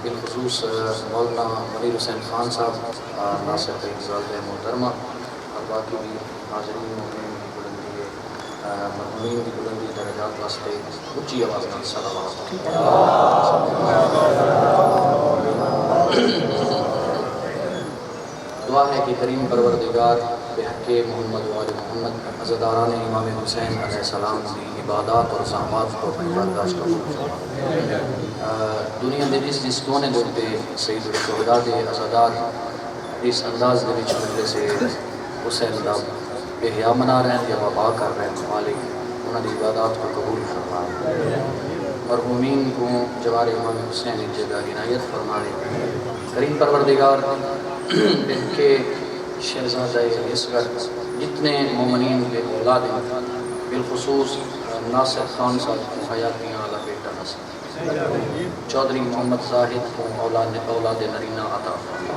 بالخصوص مولانا منیر حسین خان صاحب، ناصر فیض والد محترمہ، اور باقی بھی حاضرین مومنین کی بلندی مرحومین کی بلندی درجات واسطے اونچی آواز میں صلوات۔ دعا ہے کہ کریم پروردگار بحق محمد و آل محمد عزاداران امام حسین علیہ السلام کی عبادات اور زحمات کو اپنی برداشت کرو۔ دنیا دے جس کونے دے تے سید الشہداء دے عزادار اس انداز دے وچ ملے سے حسین دا احیاء منا رہے ہیں یا وبا کر رہے ہیں، مالک انہاں دی عبادات کو قبول فرما، مرحومین کو جوار امام حسین کی جگہ عنایت فرما دے۔ کریم پروردگار کے شہزادہ اصغر جتنے مومنین کے اولاد ہیں، بالخصوص ناصر خان صاحب کو حیاتیاں والا بیٹا نصیب، چودھری محمد زاہد کو اولاد نرینہ عطا فرما،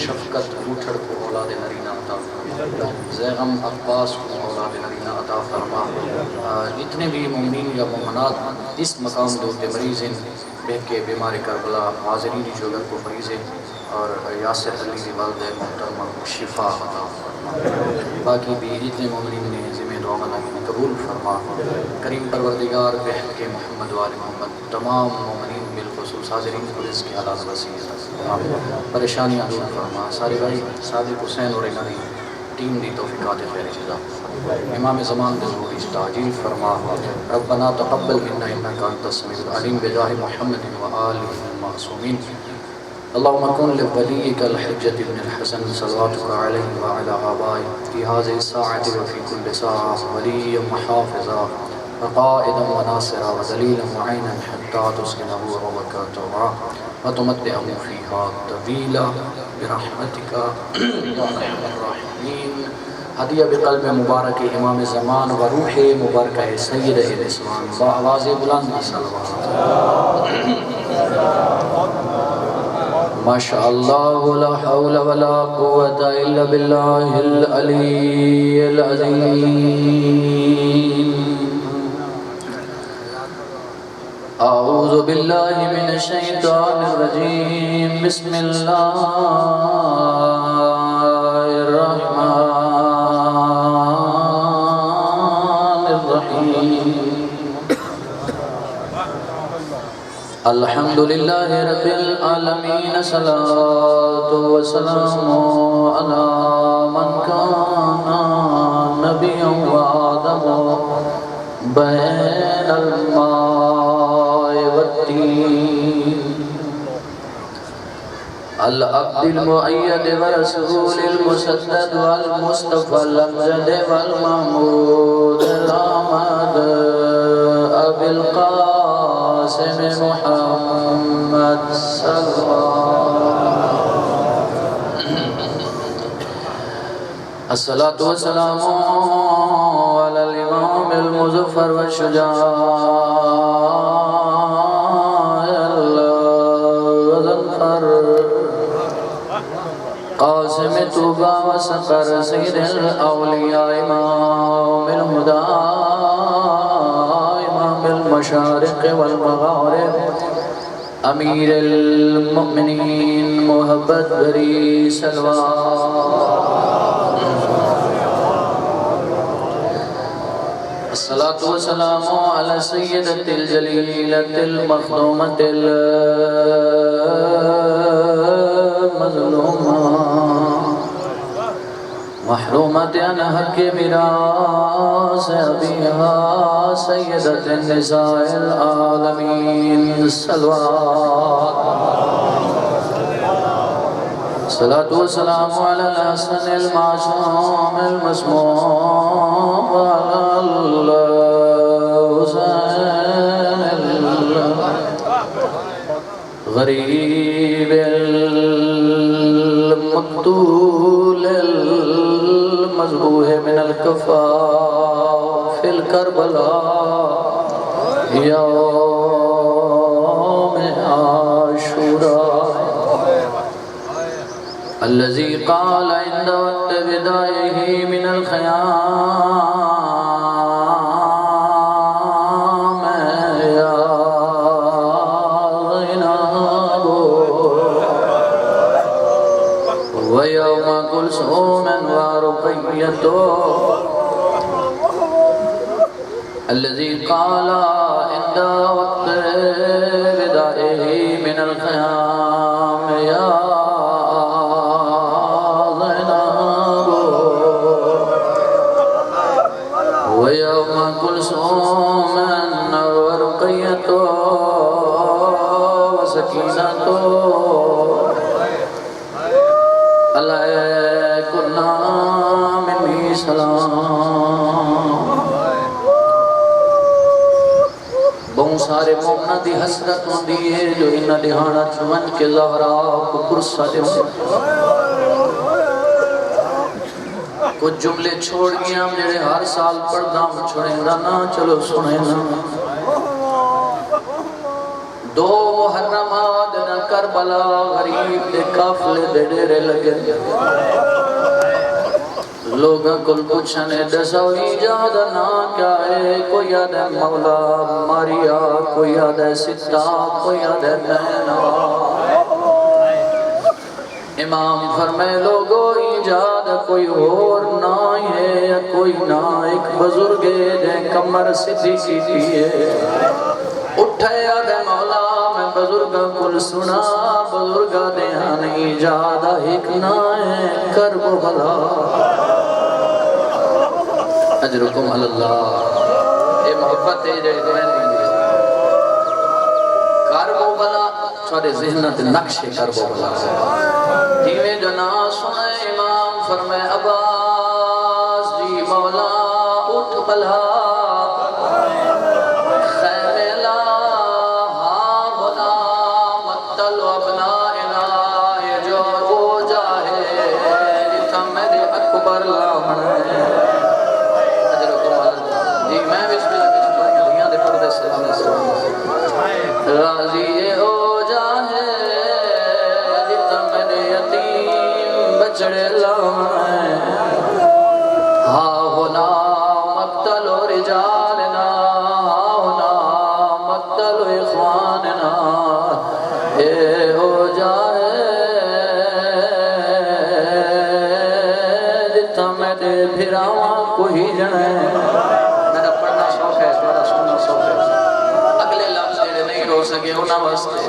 شفقت روٹھڑ کو اولاد نرینہ عطا فرما، زیغم عباس کو اولاد نرینہ عطا فرما۔ جتنے بھی مومنین یا مومنات اس مقام دوتے مریض ہیں، بہت کے بیمار کربلا حاضرین جوگر کو مریض ہیں، اور یاسر علی کی والد محترمہ کو شفا عطا فرما، باقی بھی جتنے مومنین نے ذمہ دعا منائی قبول فرما۔ کریم پروردگار بحق محمد و آل محمد تمام مومنین بالخصوص حاضرین کو رزق کے حلال وسیع فرما، پریشانیاں دور فرما، سارے بھائی صادق حسین اور انہی ٹیم دی توفیقات خیر جزا، امام زمان دے ظہور تعجیل فرما۔ ربنا تقبل منا انک انت السمیع العلیم بجاہ محمد و آلہ المعصومین۔ اللهم كن لوليك الحجة بن الحسن صلواتك عليه وعلى آبائه في هذه الساعة وفي كل ساعة وليا وحافظا وقائدا وناصرا ودليلا معينا حتى تسكنه روضك طوعا وتمتعه فيها طويلا برحمتك يا ارحم الراحمين۔ ہدیہ بقلب مبارک امام زمان و روح مبارکہ سید الاسلام بآواز بلند صلوات۔ ما شاء اللہ لا حول ولا قوة الا باللہ العلی العظیم۔ اعوذ باللہ من الشیطان الرجیم، بسم اللہ الرحمن الرحیم۔ الحمدللہ رب العالمین، صلاة والسلام علی من کان نبیا وآدم بین الماء والتین، العبد المؤید ورسول المسدد والمصطفى الامجد والمحمود الآمد ابی القاسم محمد صلی الصلاة والسلام على الإمام المظفر والشجاع الغنفر قاسم طوبى وسقر سيد الأولياء إمام الهدى إمام المشارق والمغارب امیر المؤمنین محبت بری سلوات۔ الصلاة والسلام على سيدة الجليلة المخدومة المظلومة محرومة عن حق میراث أبيها سيدة النساء العالمين صلوات۔ الصلاة والسلام على الحسن المعصوم المسموم وعلى الحسين الغريب المقتول المذبوح من الكفاف في الكربلاء يوم عاشوراء الذي قال عند وقت بدائه من الخيام يا زينب ويوم كلثوم ورقية الذي قال عند وقت ودائه من الخيام يا زينب ويوم كلثوم ورقية وسكينة عليكنا مني سلام بہت سارے مومنہ دی حسرت ہوندی ہے جو انہاں دہانا چون کے زہرا کو پرسا دے کچھ جملے چھوڑ گیا ہم جڑے ہر سال پڑھنا چھوڑیں گا نا چلو سنیں نا دو محرمات نہ کربلا غریب دے قافلے دے ڈیرے لگے لوگاں کل پوچھنے دسو ایجاد نہ کیا ہے کوئی یاد ہے مولا ماریا کوئی یاد ہے ستا کوئی یاد ہے نینا امام فرمائے لوگو ایجاد کوئی اور نہ ہے کوئی نہ ایک بزرگ ہے کمر سدھی کی ہے اٹھے یاد ہے مولا میں بزرگاں کل سنا بزرگاں دیہاں نہیں جادا ایک نہ ہے کرب بھلا اجرکم اللہ اے محبت ہے جے دوین کرب بھلا چھوڑے ذہنت نقش کرب بھلا دیوے جو نا سنے امام فرمائے عباس جی مولا اٹھ بھلا راضی ہو جائے جتا میرے یتیم بچڑے لائیں ہاں ہونا مقتل و رجالنا ہاں ہونا مقتل و اخواننا اے ہو جائے جتا میرے بھراواں کو ہی جنے میرا پڑھنا شوق ہے میرا سننا شوق ہے اگلے لفظ جڑے نہیں ہو سکے انہاں واسطے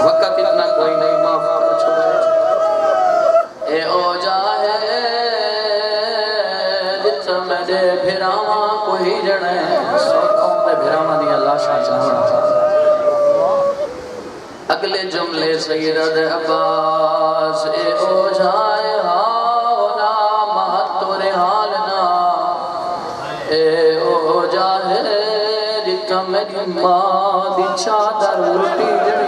وقت اتنا کوئی نہیں معاف کر چھوڑے اے او جائے جت میرے بھراواں کوئی جڑے سوکھوں پہ بھراواں دیا لاشاں چاہنا اگلے جملے سید عباس اے او جائے ہاونا مہتو رحالنا اے او جائے جتا میری ماں دی چادر لٹی جڑی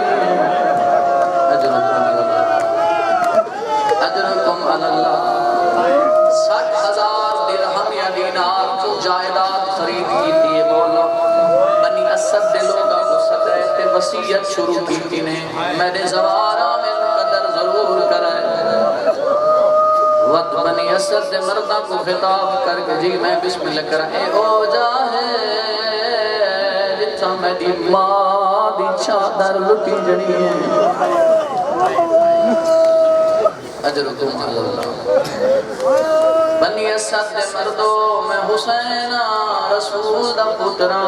اجرکم اللہ 60,000 درہم یا دینار جو جائیداد خرید کی تھی مولا بنی اسد دے لوگا کو صدرت وسیعت شروع کی تھی نے میرے زوارہ میں قدر ضرور کرائے وقت بنی اسد دے مردہ کو خطاب کر کے جی میں بسم اللہ کرائے او جاہے میری ماں دی چادر لٹی جڑی ہے اجرکم اللہ بنی اسد دے مردو میں حسین رسول دا پترا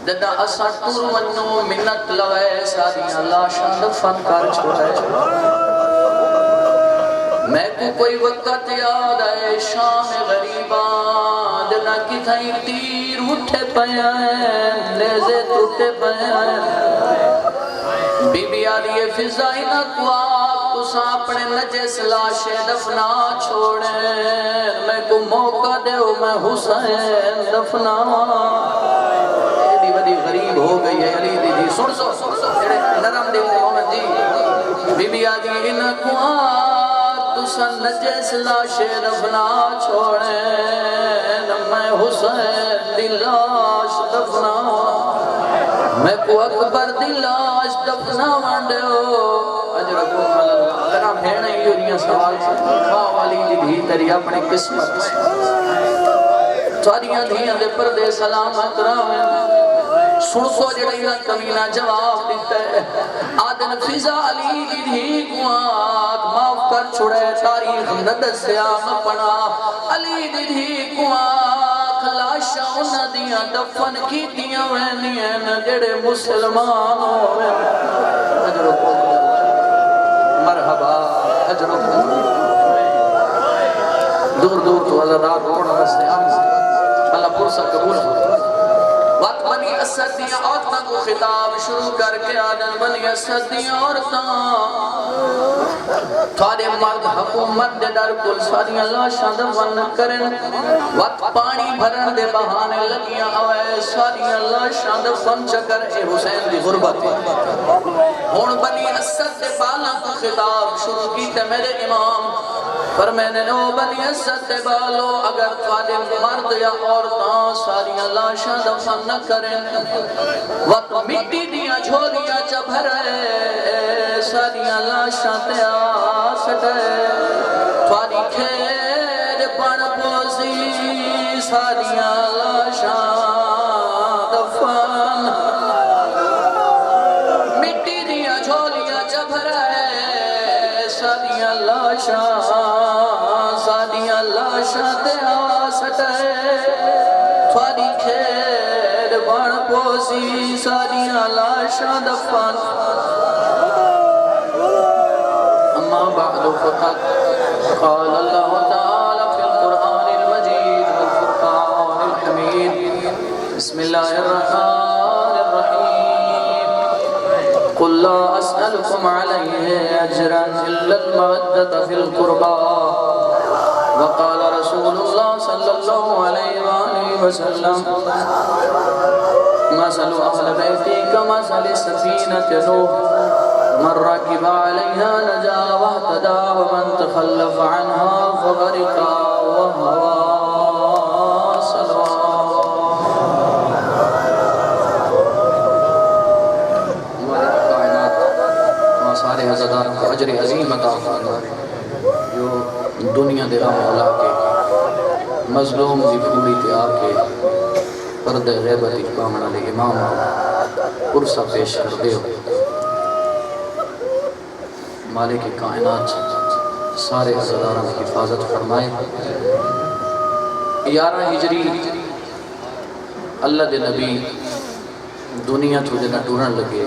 ددا اسا ٹور ونو منت لوے سادی اللہ شان فن کر چھوڑے میں کو کوئی وقت یاد ہے شام غریبان دنا کی تھائی تیر اٹھے پیائیں نیزے ٹوٹے پیائیں بی بی آدھی فضائی نہ کواب تسا اپنے نجس لاشے دفنا چھوڑیں میں کو موقع دے ہو میں حسین دفنا ایڈی بڑی غریب ہو گئی ہے علی دی سن سو نرم دے محمد جی بی بی آدھی ان کواب تسا نجس لاشے دفنا چھوڑیں میں حسین دلاش دفنا میں کو اکبر دلاش دفنا وانڈے ہو اجرکم اللہ ترہ بھیڑیں یونیاں سوال سے ماں والی دی بھی تری اپنی قسمت سے تواریاں دھیاں دے پردے سلامت راویں سن سو جڑینا کمینہ جواب دیتا ہے آدن فضا علی دی دھی کو آگ معاف کر چھڑے تاریخ ندسیا مپنا علی دی کو آنکھ لاشا انہ دیاں دفن کی دیاں وینیاں جڑے مسلمان ہوئے اجرکم مرحبا اجرکم دور دور تو عزادار روڑا رستے آمد اللہ پرسا قبول ہو وقت بنی اسد دیاں عورتاں کو خطاب شروع کر کے آدن بنی اسد دیاں عورتاں تھوڑے مرد حکومت دے در کل ساریاں لاشاں دفن کرن وقت پانی بھرن دے بہانے لگیاں اوے ساریاں لاشاں دفن چکر اے حسین دی غربت ہون بنی اسد دے بالاں کو خطاب شروع کی تے میرے امام فرمینے نو بنی اسد دے بالو اگر تھوڑے مرد یا عورتاں ساریاں لاشاں دفن نہ کریں وقت مٹی دیاں جھولیاں چبھرے ساریاں لاشاں تے آسٹے تھوڑی کھیر پڑ پوزی ساریاں لاشاں دفن مٹی دیاں جھولیاں چبھرے ساریاں لاشاں لاشاں تے آسٹے تھوڑی کھیر بڑ پوسی ساریاں لاشاں دفن اما بعد فقط قال اللہ تعالی فی القرآن المجید والفرقان الحمید بسم اللہ الرحمن الرحیم قل لا اسألكم علیہ اجرا الا المودة فی القربى وقال رسول الله صلى الله عليه وآله وسلم مثل أهل بيتي كمثل السفينة نوح من ركب عليها نجا واهتدى ومن تخلف عنها فغرق وهوى سارے عزاداروں کو اجر عظیم عطا فرمائے جو دنیا دے غم اولا کے مظلوم دی پوری تے آکے پردے غیبت اقبامنا لے امام پرسا پیش کر دے ہو مالک کائنات سارے عزاداروں کی حفاظت فرمائے 11 ہجری اللہ دے نبی دنیا تو جنہ ٹورن لگے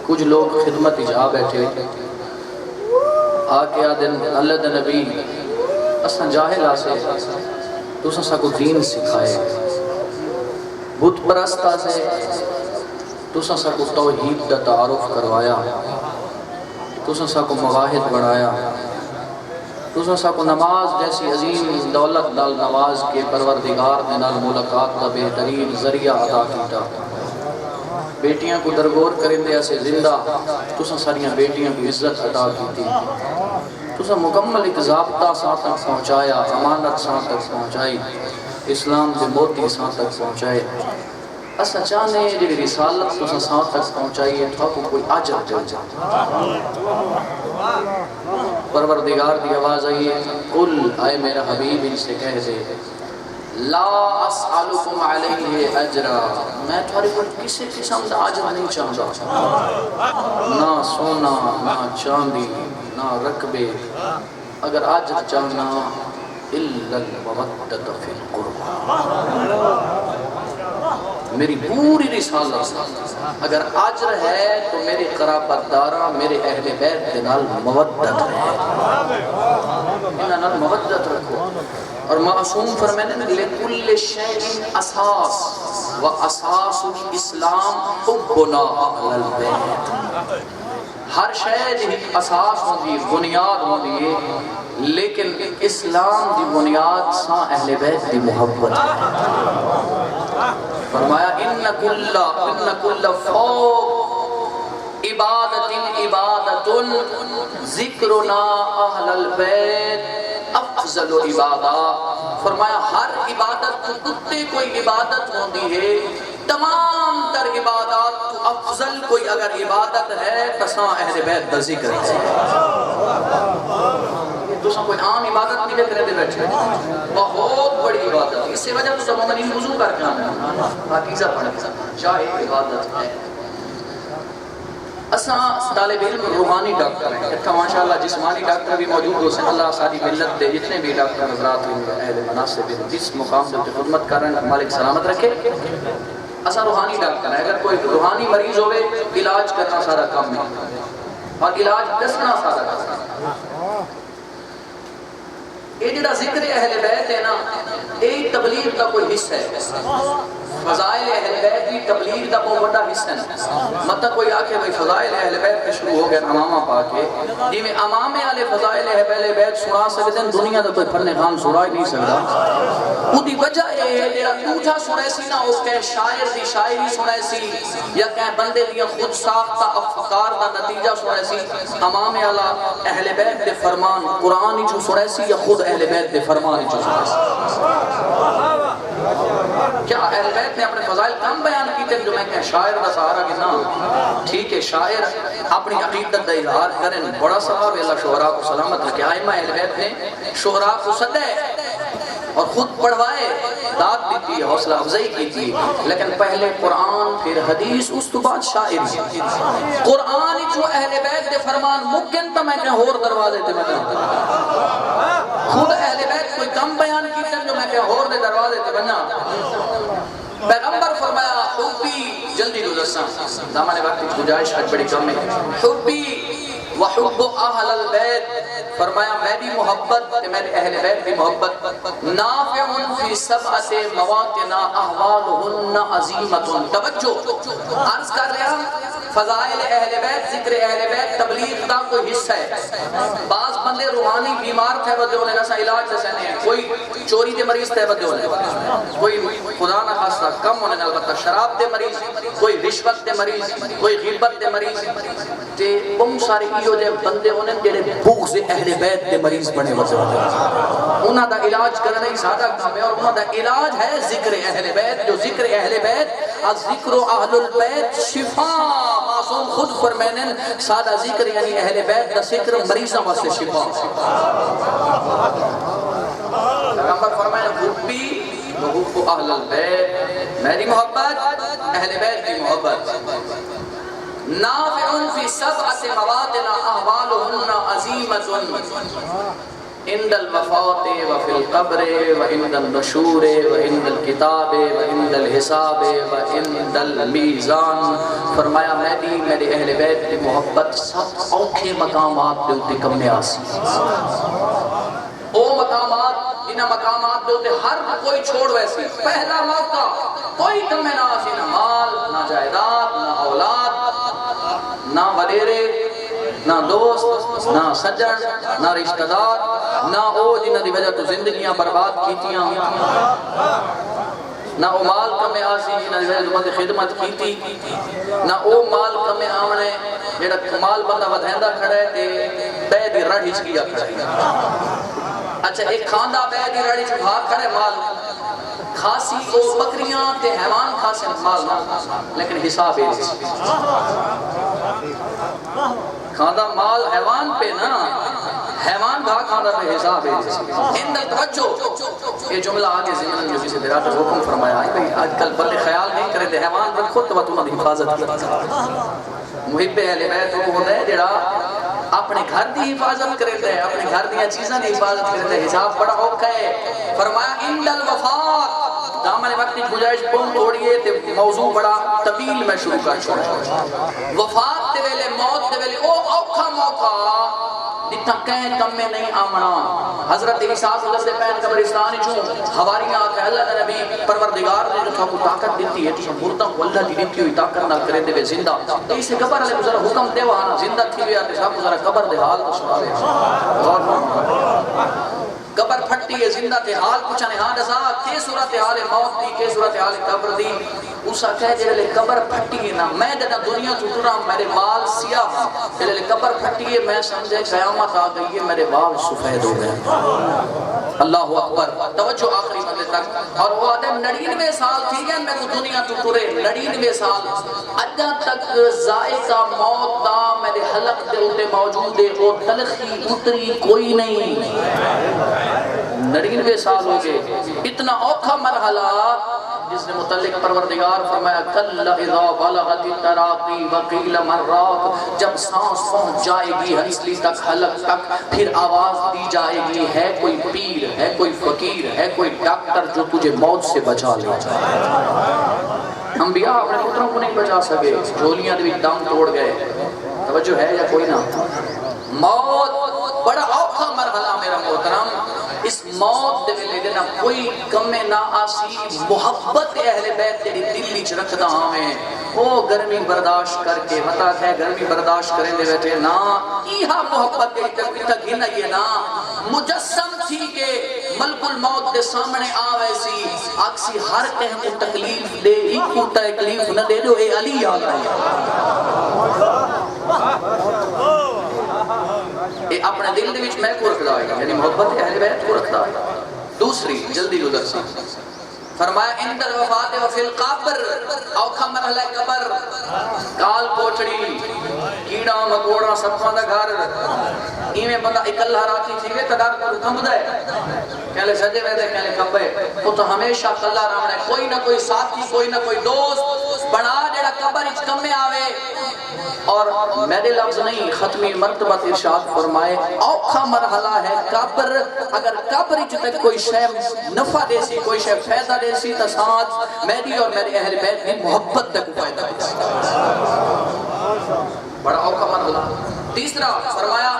کچھ لوگ خدمت جا بیٹھے آکے آدن اللہ دے نبی اساں جاہل آسے تو سا کو دین سکھائے بت پرستا سے تو سا کو توحید دا تعارف کروایا تو سا کو مواحد بڑھایا تو سا کو نماز جیسی عظیم دولت نال نواز کے پروردگار دے نال ملاقات دا بہترین ذریعہ عطا کیتا بیٹیاں کو درگور کرندے سے زندہ تو ساریاں بیٹیاں کو عزت عطا کی تو مکمل ایک ضابطہ ساتھ تک پہنچایا امانت ساتھ تک پہنچائی اسلام دے موتی ساتھ تک پہنچائے اسا چاہنے جی رسالت تو ساتھ تک پہنچائی ہے تو آپ کو کوئی عجر دل جائے پروردگار دی آواز آئی ہے قل آئے میرا حبیب ان سے کہہ دے لا اسألکم علیہ اجرا میں تھوڑی پر کسی قسم دا اجر نہیں چاہتا نہ سونا نہ چاندی نہ رقبے اگر اجر چاہنا الا المودۃ فی القربى میری پوری رسالت اگر اجر ہے تو میرے قرابت دارہ میرے اہل بیت کے نال مودت ہے انہاں نال مودت رکھو اور معصوم فرمانے لکل شیء اساس و اساس الاسلام حبنا اہل البیت ہر شے دی اساس ہوندی بنیاد ہوندی لیکن اسلام دی بنیاد سا اہل بیت دی محبت فرمایا ان کل فوق عبادت ذکرنا اہل البیت افضل عبادہ فرمایا ہر عبادت تو کتے کوئی عبادت ہوندی ہے تمام تر عبادات تو افضل کوئی اگر عبادت ہے تسا اہل بیت دا ذکر ہے دوسرا کوئی عام عبادت نہیں لے کرے دے بیٹھے بہت بڑی عبادت اس سے وجہ تو سب مدنی وضو کر کے آنا ہے پاکیزہ پڑھنے چاہے عبادت ہے اساں طالب علم روحانی ڈاکٹر ہیں، اتنا ماشاءاللہ جسمانی ڈاکٹر بھی موجود ہو سکتے، اللہ ساری ملت دے جتنے بھی ڈاکٹر حضرات اہل مناسب جس مقام سے خدمت کر رہے ہیں مالک سلامت رکھے۔ اساں روحانی ڈاکٹر ہیں، اگر کوئی روحانی مریض ہوئے علاج کرنا سارا کام نہیں اور علاج دسنا سارا کام۔ یہ جڑا ذکر اہل بیت ہے نا، یہ تبلیغ کا کوئی حصہ ہے۔ فضائل اہل بیت کی تبلیغ کا بہت بڑا حصہ ہے۔ مطلب کوئی آکے بھئی فضائل اہل بیت پہ شروع ہو گیا امامہ پا کے، جی میں امامے والے فضائل اہل بیت سنا سکتے ہیں، دنیا تو کوئی پھرنے خان سنا ہی نہیں سکتا۔ وہ دی وجہ یہ ہے جڑا اوٹھا سنے سی نا، اس کے شاعر دی شاعری سنے سی یا کہ بندے دیا خود ساختہ افکار دا نتیجہ سنے سی، امامے والا اہل بیت دے فرمان قرآن ہی جو سنے سی یا خود اہل بیت دے فرمان ہی جو سنے سی۔ کیا اہل بیت نے اپنے فضائل کم بیان کیتے جو میں کہیں شاعر کا سہارا کی نام؟ ٹھیک ہے، شاعر اپنی عقیدت کا اظہار کریں، بڑا ثواب اللہ شعراء کو سلامت رکھے۔ ائمہ اہل بیت نے شعراء کو سدے اور خود پڑھوائے، داد دیتی، حوصلہ افزائی کی تھی، لیکن پہلے قرآن پھر حدیث اس تو بعد شاعری۔ قرآن جو اہل بیت دے فرمان ممکن تو میں کہیں اور دروازے تے میں کہیں خود اہل بیت کوئی کم بیان کیتے جو میں کہیں اور دے دروازے تے بنا۔ پیغمبر فرمایا حبی، جلدی گزرساں زمانے وقت کی گنجائش آج بڑی کم ہے، حبی وحب اہل البیت، فرمایا میری محبت میرے اہل بیت کی محبت، نافع فی سبعۃ مواطن احوالہن عظیمۃ۔ توجہ عرض کر رہا فضائل اہل بیت، ذکر اہل بیت تبلیغ کا کوئی حصہ ہے۔ بعض بندے روحانی بیمار تھے بدے ہونے نسا علاج سے سہنے ہیں، کوئی چوری دے مریض تھے بدے ہونے، کوئی خدا نہ خاصہ کم ہونے البتہ شراب دے مریض، کوئی رشوت دے مریض، کوئی غیبت دے مریض، تے بہت سارے ایو دے بندے ہونے جڑے بغض اہل بیت دے مریض بنے بدے ہونے، انہاں دا علاج کرنا ہی سادہ کام ہے، اور انہاں دا علاج ہے ذکر اہل بیت۔ جو ذکر اہل بیت، الذکر اہل البیت شفا، معصوم خود فرمائیں سادہ ذکر یعنی اہل بیت دا ذکر مریضاں واسطے شفا۔ پیغمبر فرمائیں حبی وحب اہل البیت، میری محبت اہل بیت کی محبت، نافع فی سبعۃ مواطن احوالہن عظیمۃ، عند الوفات وفی القبر وعند النشور وعند الکتاب وعند الحساب وعند المیزان۔ فرمایا میرے اہل بیت کی محبت سب اوکھے مقامات دے اتے کم آسی، او مقامات جنہ مقامات دے اتے ہر کوئی چھوڑ ویسی، پہلا موقع کوئی کم نہ آسی، نہ مال نہ جائیداد نہ اولاد نہ وڈیرے نہ دوست نہ سجن نہ رشتہ دار نہ او جنہ دی وجہ تو زندگیاں برباد کیتیاں، نہ او مال کمے آسی جنہ دی وجہ تو خدمت کیتی، نہ او مال کمے آمنے جیڑا مال بندہ ودھیندہ کھڑے تے بے دی رڑ ہچ کیا کھڑے۔ اچھا ایک کھاندہ بے دی رڑ ہچ بھاگ کھڑے مال کھاسی کو بکریاں تے حیوان کھاسے مال نہ، لیکن حساب ہے کھاندہ مال حیوان پہ نا، حیوان بھا کھاندہ پہ حساب ہے۔ اندر توجہ، یہ جملہ آگے ذہن جو کسی دیرات حکم فرمایا ہے، آج کل بلے خیال نہیں کرے دے حیوان پر خود تو انہوں نے حفاظت کی۔ محب اہل بیت وہ ہوتا ہے جڑا اپنے گھر دی حفاظت کرے دے، اپنے گھر دیا چیزاں دی حفاظت کرے دے، حساب بڑا اوکھا ہے۔ فرمایا عند الوفات، دامن وقت کی گنجائش بہت توڑیے تے موضوع بڑا طویل میں شروع کر چھوڑا۔ وفات دے ویلے، موت دے ویلے، او اوکھا موقع جتنا کہیں کم میں نہیں آمنا۔ حضرت عیسیٰ حضرت پین قبرستانی چھو حواریاں آکے اللہ کا نبی پروردگار نے جو تھا کو طاقت دیتی ہے، تو مردہ کو اللہ دی دیتی ہوئی طاقت نہ کرے دے زندہ، تو اسے قبر علیہ ذرا حکم دے وہاں زندہ تھی ہوئی آتے صاحب ذرا قبر دے حال تو سنا رہے قبر پھٹی ہے زندہ تے حال پوچھانے ہاں دسا کے صورتحال موت دی، کے صورتحال قبر دی، اسا کہہ جے لے قبر پھٹی ہے نا، میں جدہ دنیا تو ٹرا میرے بال سیاہ، جے لے قبر پھٹی ہے میں سمجھے قیامت آ گئی ہے میرے بال سفید ہو گئے۔ اللہ اکبر، توجہ آخری مدد تک، اور وہ آدم 99 سال تھی گئے میں کو دنیا تو ٹرے 99 سال، اجا تک ذائقہ موت دا میرے حلق دے اتے موجود ہے، وہ تلخی اتری کوئی نہیں۔ 99 سال ہو گئے، اتنا اوکھا مرحلہ جس نے متعلق پروردگار فرمایا کلا اذا بلغت التراقی وقیل مرات، جب سانس پہنچ جائے گی ہنسلی تک حلق تک، پھر آواز دی جائے گی ہے کوئی پیر، ہے کوئی فقیر، ہے کوئی ڈاکٹر جو تجھے موت سے بچا لے جائے۔ انبیاء اپنے پتروں کو نہیں بچا سکے، جھولیاں بھی دم توڑ گئے۔ توجہ ہے یا کوئی نہ؟ موت بڑا اوکھا مرحلہ میرا محترم، اس موت دے ویلے دینا کوئی کمے نہ آسی محبت اہل بیت تیری دل وچ رکھدا ہاں، او گرمی برداشت کر کے متا ہے گرمی برداشت کریں دے بیٹھے نا، ایہا محبت دے تک ہی نہیں نا، مجسم تھی کہ ملک الموت دے سامنے آوے سی آکسی ہر کہیں کو تکلیف دے، ہی کو تکلیف نہ دے دو، اے علی آ گئی اے اپنے دل دے وچ میں کو رکھدا ہے، یعنی محبت اہل بیت کو رکھدا ہے۔ دوسری جلدی گزر سی فرمایا اندر وفات و فی القبر، اوکھا مرحلہ قبر، کال کوٹڑی کیڑا مکوڑا سپاں دا گھر، ایویں بندہ اکلا راتی تھیوے تدار کو کمبدا ہے، کہلے سجے ویدے کہلے کمبے، وہ تو ہمیشہ کلا رہنا ہے، کوئی نہ کوئی ساتھی کوئی نہ کوئی دوست بنا جڑا قبر اچ کمے آوے۔ اور میرے لفظ نہیں، ختمی مرتبہ ارشاد فرمائے اوکھا مرحلہ ہے قبر، اگر قبر تک کوئی شے نفع دے سی، کوئی شے فائدہ دے سی تو ساتھ میری اور میرے اہل بیت کی محبت تک فائدہ دے سی، بڑا اوکھا مرحلہ۔ تیسرا فرمایا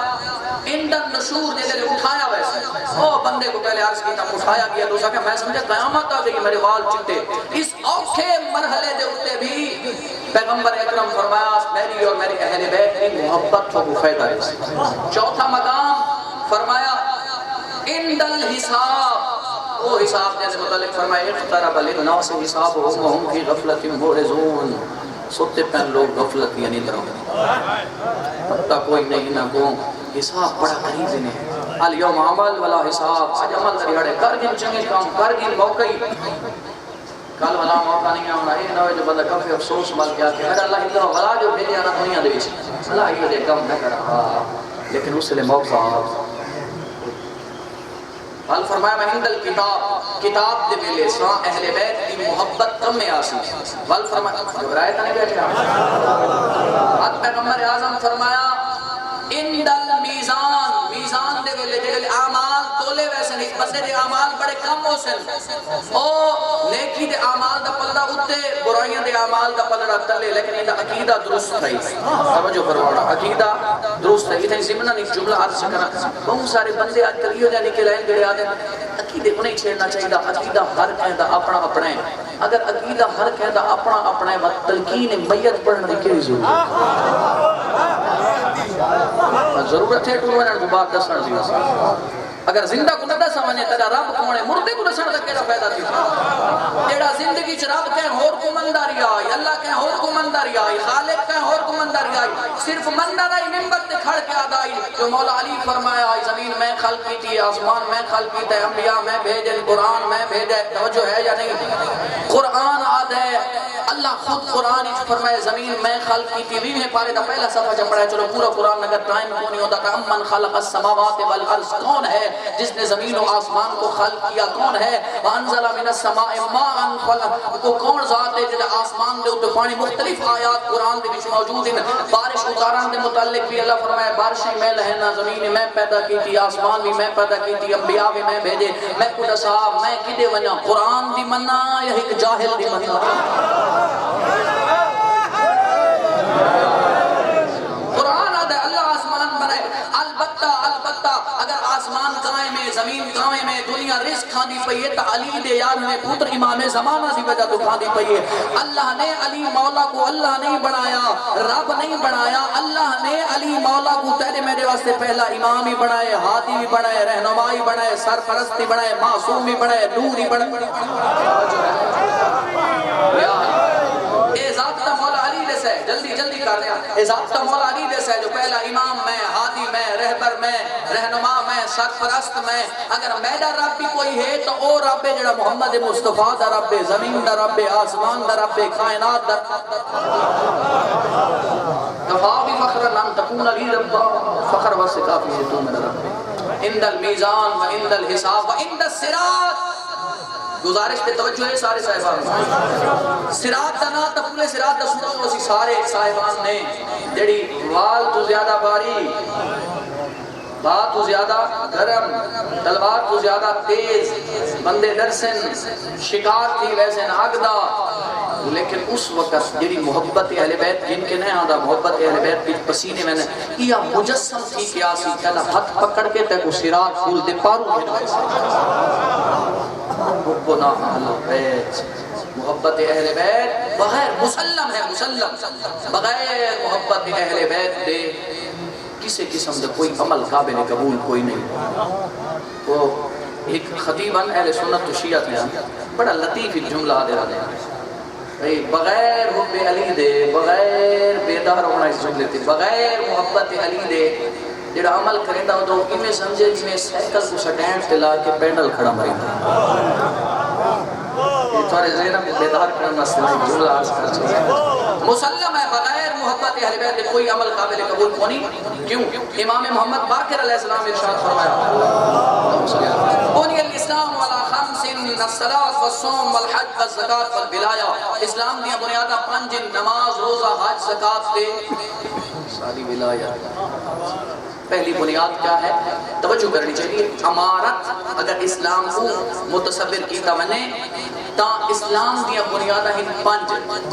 اندر نشور جیسے اٹھایا ویسے، او بندے کو پہلے عرض کی تھا اٹھایا گیا تو کہ میں سمجھے قیامت آ گئی میرے وال چٹے، اس اوکھے مرحلے دے اٹھتے بھی پیغمبر اکرم فرمایا میری اور میری اہل بیت کی محبت کو فائدہ ہے۔ چوتھا مقام فرمایا عند الحساب، وہ حساب جیسے متعلق فرمایا اقترب للناس حسابهم وهم فی غفلۃ معرضون، سوتے پہن لوگ غفلت یعنی دروں پتہ کوئی نہیں نہ کو، حساب بڑا قریب ہے، الیوم عمل والا حساب، آج عمل دریاڑے کر گن چنگے کام کر گن موقعی، کل والا موقع نہیں آنا، یہ نوے جو بندہ کافی افسوس مل گیا کہ اگر اللہ اتنا والا جو بھیجے آنا دنیا دے وچ اللہ یہ دے کم نہ کرا، لیکن اس لئے موقع حال فرمایا میں ہندل کتاب دے ملے ساں اہل بیت کی محبت کم میں آسی، حال فرمایا گھبرائے تھا نہیں بیٹھے حد پیغمبر اعظم فرمایا اندل میزان، میزان دے ویلے جگل اعمال تولے ویسے نہیں، بندے دے اعمال بڑے کم ہو سن، او نیکی دے اعمال دا پلڑا اتے، برائیاں دے اعمال دا پلڑا تلے، لیکن یہ دا عقیدہ درست ہے، توجہ فرمانا عقیدہ درست ہے، یہ زمنہ نہیں جملہ عرض کرنا، بہت سارے بندے آج کل یہ جانے کے لائن گڑے آدھے عقیدے کو نہیں چھیڑنا چاہیے، عقیدہ ہر کہندہ اپنا اپنا ہے، اگر عقیدہ ہر کہندہ اپنا اپنا ہے وقت تلقین میت پڑھنے کے ضرورت ہے کہ میں بات دسنا دیو، اگر زندہ کو نہ سمجھے تیرا رب کون ہے، مردے کو دسنا تک کیڑا فائدہ تھی، جیڑا زندگی چ رب کہیں ہور کو منداری آئی، اللہ کہیں ہور کو منداری آئی، خالق کہیں ہور کو منداری آئی، صرف مندار آئی ممبر تے کھڑ کے آدائی، جو مولا علی فرمایا آئی زمین میں خلق کی تھی، آسمان میں خلق کی تھی، انبیاء میں بھیجے، قرآن میں بھیجے، توجہ ہے یا نہیں؟ قرآن آدھے اللہ خود قرآن اس فرمائے زمین میں خلق کی تھی، بھی پارے دا پہلا صفحہ جب پڑھا ہے، چلو پورا قرآن اگر ٹائم کو نہیں ہوتا کہ امن خلق السماوات والارض، کون ہے جس نے زمین و آسمان کو خلق کیا، کون ہے وانزل من السماء ماء خلق، وہ کون ذات ہے جس آسمان دے اوپر پانی، مختلف آیات قرآن دے وچ موجود ہیں، بارش اتاران دے متعلق بھی اللہ فرمایا بارشیں میں لہنا، زمین میں پیدا کی تھی، آسمان بھی میں پیدا کی تھی، انبیاء بھی میں بھیجے، میں کو دسا میں کدے ونیا قرآن دی مننا یا ایک جاہل دی مننا؟ قرآن آدھے اللہ آسمان بنائے، البتہ اگر آسمان قائم ہے، زمین قائم ہے، دنیا رزق کھاندی پئی ہے تو علی دے یار میں پوتر امام زمانہ دی وجہ تو کھاندی پئی ہے، اللہ نے علی مولا کو اللہ نہیں بنایا، رب نہیں بنایا، اللہ نے علی مولا کو تیرے میرے واسطے پہلا امام ہی بنائے، ہادی بھی بنائے، رہنمائی بنائے، سرپرستی بنائے، معصوم بھی بنائے، نور ہی بنائے، اے ذات کا مولا علی جیسا ہے، جلدی کر رہے ہیں، اے ذات کا مولا علی جیسا ہے جو پہلا امام میں، ہادی میں، رہبر میں، رہنما میں، سرپرست میں، اگر میرا رب بھی کوئی ہے تو او رب ہے جڑا محمد مصطفیٰ دا رب ہے، زمین دا رب ہے، آسمان دا رب ہے، کائنات دا کفا بھی فخر لن تکون علی ربا، فخر واسے کافی ہے تو میرا رب ہے، اند المیزان و اند الحساب و اند الصراط، گزارش پہ توجہ ہے سارے صاحبان سرات دا نا تا پورے سرات دا سنو اسی سارے صاحبان نے جڑی وال تو زیادہ باری بات تو زیادہ گرم تلوار تو زیادہ تیز بندے درسن شکار تھی ویسے ناگدہ لیکن اس وقت جڑی محبت اہل بیت جن کے نہیں آدھا محبت اہل بیت کی پسینے میں نے یہ مجسم تھی قیاسی کہنا ہاتھ پکڑ کے تے کو سرات پھول دے پارو میں ویسے ربنا اہل بیت محبت اہل بیت بغیر مسلم ہے مسلم بغیر محبت اہل بیت دے کسی قسم دے کوئی عمل قابل قبول کوئی نہیں وہ ایک خطیباً اہل سنت و شیعہ تھے بڑا لطیف جملہ دے رہا دے بغیر حب علی دے بغیر بیدار ہونا اس جملے تھے بغیر محبت علی دے جڑا عمل کریں دا تو انہیں سمجھے جنہیں سیکل کو سٹینڈ تلا کے پینڈل کھڑا مری دا یہ تھوڑے زینب بیدار کرنا سلائی جملہ آج کر چاہیے مسلم ہے بغیر محبت اہل بیت کوئی عمل قابل قبول کونی کیوں امام محمد باقر علیہ السلام ارشاد فرمایا بنی الاسلام والا خمس الصلاۃ والصوم والحج والزکات والولایہ اسلام دی بنیاداں 5 نماز روزہ حج زکات دے ساری ولایت پہلی بنیاد کیا ہے توجہ کرنی چاہیے امارت اگر اسلام کو متصور کیتا میں نے تا اسلام دیا بنیادہ ہیں 5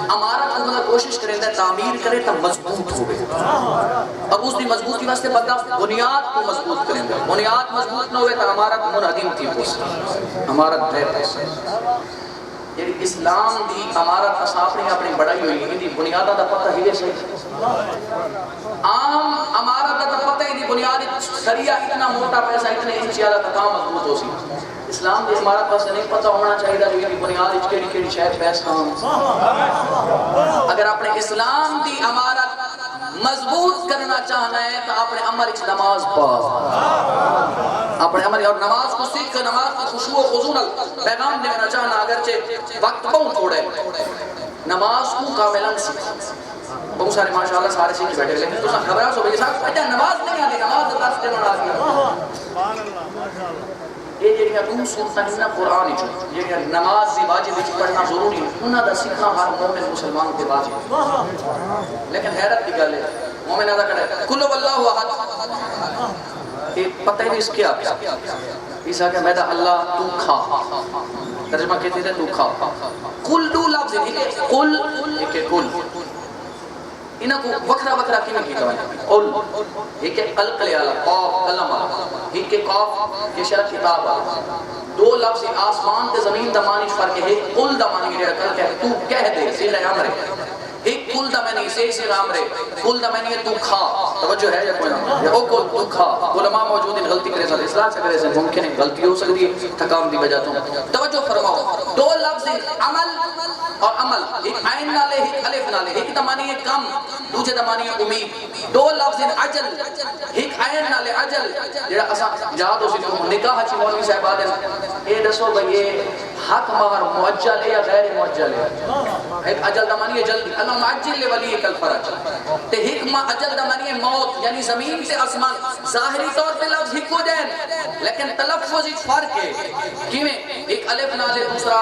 امارت کو مطلب کوشش کریں دے تعمیر کرے تا مضبوط ہوئے اب اس دی مضبوطی واسطے بندہ بنیاد کو مضبوط کریں دے بنیاد مضبوط نہ ہوئے تا امارت منہدم تھی پوسی امارت ہے یعنی اسلام دی امارت اصافری اپنی بڑائی ہوئی ہے دی بنیادہ دا پتہ ہی جیسے عام امارت دا پتہ ہی دی بنیادی سریعہ اتنا موٹا پیسہ اتنے انچیالہ تکام مضبوط ہو سی اسلام دی امارت پاس نہیں پتہ ہونا چاہیے جو یہ بنیاد اچکیڑی کیڑی شاید پیسہ اگر اپنے اسلام دی امارت مضبوط کرنا چاہنا ہے تو اپنے عمر اچھ نماز پاس اپنے عمر اور نماز کو سیکھ کر نماز کو خشوع و خضوع پیغام دینا چاہنا اگرچہ وقت بہت چھوڑے نماز کو کاملاً سیکھ بہت سارے ماشاءاللہ سارے سیکھ بیٹھے لیکن تو سا خبرہ سو بھئی صاحب اچھا نماز نہیں آتی نماز دست دینا آتی یہ جڑیاں دو صورتیں ہیں قرآن ہی جڑیاں نماز دی واجب وچ پڑھنا ضروری ہے انہاں دا سیکھنا ہر مومن مسلمان کے واجب لیکن حیرت کی گل ہے مومن ادا کرے کل واللہ احد یہ پتہ ہی نہیں اس کیا عیسیٰ کہ میدہ اللہ تو کھا ترجمہ کہتے تھے تو کھا کل دو لفظ ہے کل ایک ہے کل انہاں کو وکھرا وکھرا کی نہیں کہتا ہے قل ایک ہے قلق لے آلہ قاف قلم آلہ ایک ہے قاف یہ شرح کتاب آلہ دو لفظ آسمان تے زمین دمانی فرق ہے قل دمانی رہا کر کہ تو کہہ دے سیلہ عمر ہے ایک قل دمانی سے عمر ہے قل دمانی تو کھا توجہ ہے یا کوئی نام یا او قل تو کھا علماء موجود ہیں غلطی کرے ساتھ اصلاح سے کرے ساتھ ممکن ہے غلطی ہو سکتی ہے تھکام دی وجہ تو توجہ فرماؤ دو لفظ عمل اور عمل ایک عین نالے ایک الف نالے ایک دمانی ہے کم دوجہ دمانی ہے امید دو لفظ عجل ایک عین نالے عجل جڑا اسا یاد ہو سکتے نکاح چی مولوی صاحب آدھے اے دسو بھئی حق مہر معجل ہے یا غیر معجل ہے ایک عجل دمانی ہے جلدی اللہ معجل لے ولی ایک الفرج تے حکمہ عجل دمانی ہے موت یعنی زمین سے آسمان ظاہری طور پہ لفظ حق ہو جائیں لیکن تلفظ ایک فرق ہے کیویں ایک الف نالے دوسرا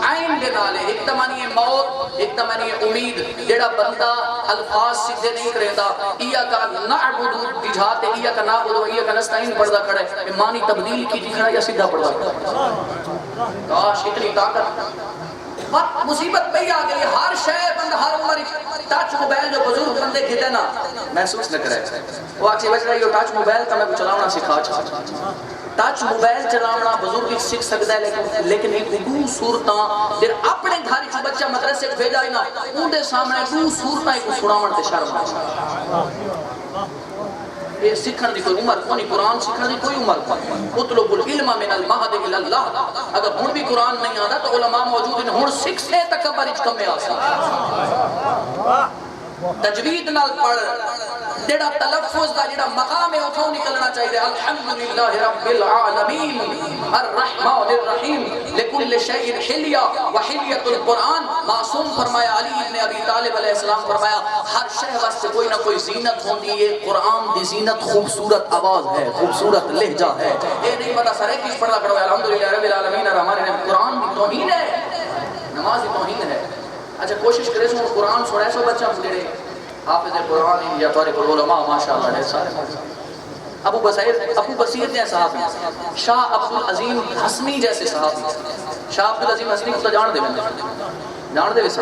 عین دے نالے ایک دمانی ہے موت ایک دمانی ہے امید جیڑا بندہ الفاظ سیدھے نہیں کرے دا ایاکا نعبدو دیجھاتے ایاکا نعبدو ایاکا نستعین پڑھدا کھڑا ہے معنی تبدیل کی دکھنا یا سیدھا پڑھدا کھڑا ہے کاش اتنی طاقت وقت مصیبت پہ آ گئی ہر شے بند ہر عمر ٹچ موبائل جو بزرگ بندے کھتے نا محسوس نہ کرے وہ آج سے بچ رہی ہو ٹچ موبائل تا میں کو چلاونا سکھا چاہتا ٹچ موبائل چلاونا بزرگ سکھ سکتا ہے لیکن ایک دو صورتاں پھر اپنے گھر چ بچہ مدرسے بھیجا ہی نا اون دے سامنے دو صورتاں ایک سناون تے شرم آ یہ سکھن دی کوئی عمر کونی قرآن سکھن دی کوئی عمر کونی اطلب العلم من المہد الاللہ اگر ہن بھی قرآن نہیں آتا تو علماء موجود ہیں ہن سکھ سے تکبر اچ کم میں آسا تجوید نال پڑھ جڑا تلفظ دا جڑا مقام ہے اتھوں نکلنا چاہیے الحمدللہ رب العالمین الرحمن الرحیم لکل شیء حلیہ وحلیۃ القرآن. معصوم فرمایا علی ابن ابی طالب علیہ السلام فرمایا ہر شے واسطے کوئی نہ کوئی زینت ہوندی ہے. قرآن دی زینت خوبصورت آواز ہے, خوبصورت لہجہ ہے. یہ نہیں پتا سارے کس پڑھا کرو الحمدللہ رب العالمین الرحمن الرحیم. قرآن کی توہین ہے, نماز کی توہین ہے. اچھا کوشش کرے سو قرآن سنے سو بچہ جڑے حافظ قرآن یا طارق العلماء ماشاءاللہ ہے سارے. ابو بصیر نے صحابی, شاہ عبد العظیم حسنی جیسے صحابی. شاہ عبد العظیم حسنی کو تو جان دے ویسے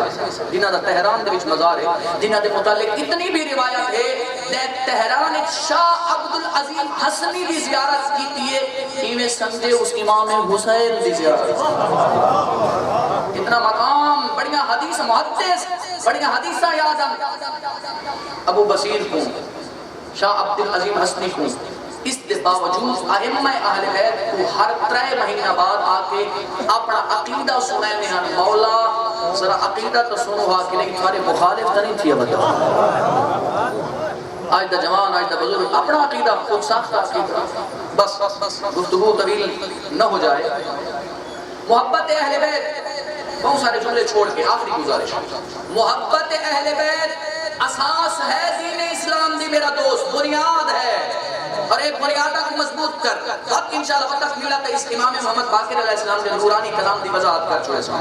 جنہ دا تہران دے وچ مزار ہے, جنہ دے متعلق اتنی بھی روایت ہے تہران شاہ عبد العظیم حسنی دی زیارت کی ہے ایویں سمجھے اس امام حسین دی زیارت. اتنا مقام, بڑیاں حدیث محدث, بڑیاں حدیثہ یاد ہیں. ابو بصیر کو, شاہ عبد العظیم حسنی کو, اس کے باوجود ائمہ اہل بیت کو ہر 3 مہینہ بعد آ کے اپنا عقیدہ سنائے ہیں. مولا ذرا عقیدہ تو سنو ہا کہ نہیں تمہارے مخالف تو نہیں تھی. آج دا جوان, آج دا بزرگ اپنا عقیدہ خود ساختہ عقیدہ. بس گفتگو طویل نہ ہو جائے. محبت اہل بیت, بہت سارے جملے چھوڑ کے آخری گزارش. محبت اہل بیت اساس ہے دین اسلام دی میرا دوست, بنیاد ہے. اور ایک بنیادہ کو مضبوط کر وقت انشاءاللہ وقت ملا تو اس امام محمد باقر علیہ السلام کے نورانی کلام دی وضاحت کر چھوڑے سا.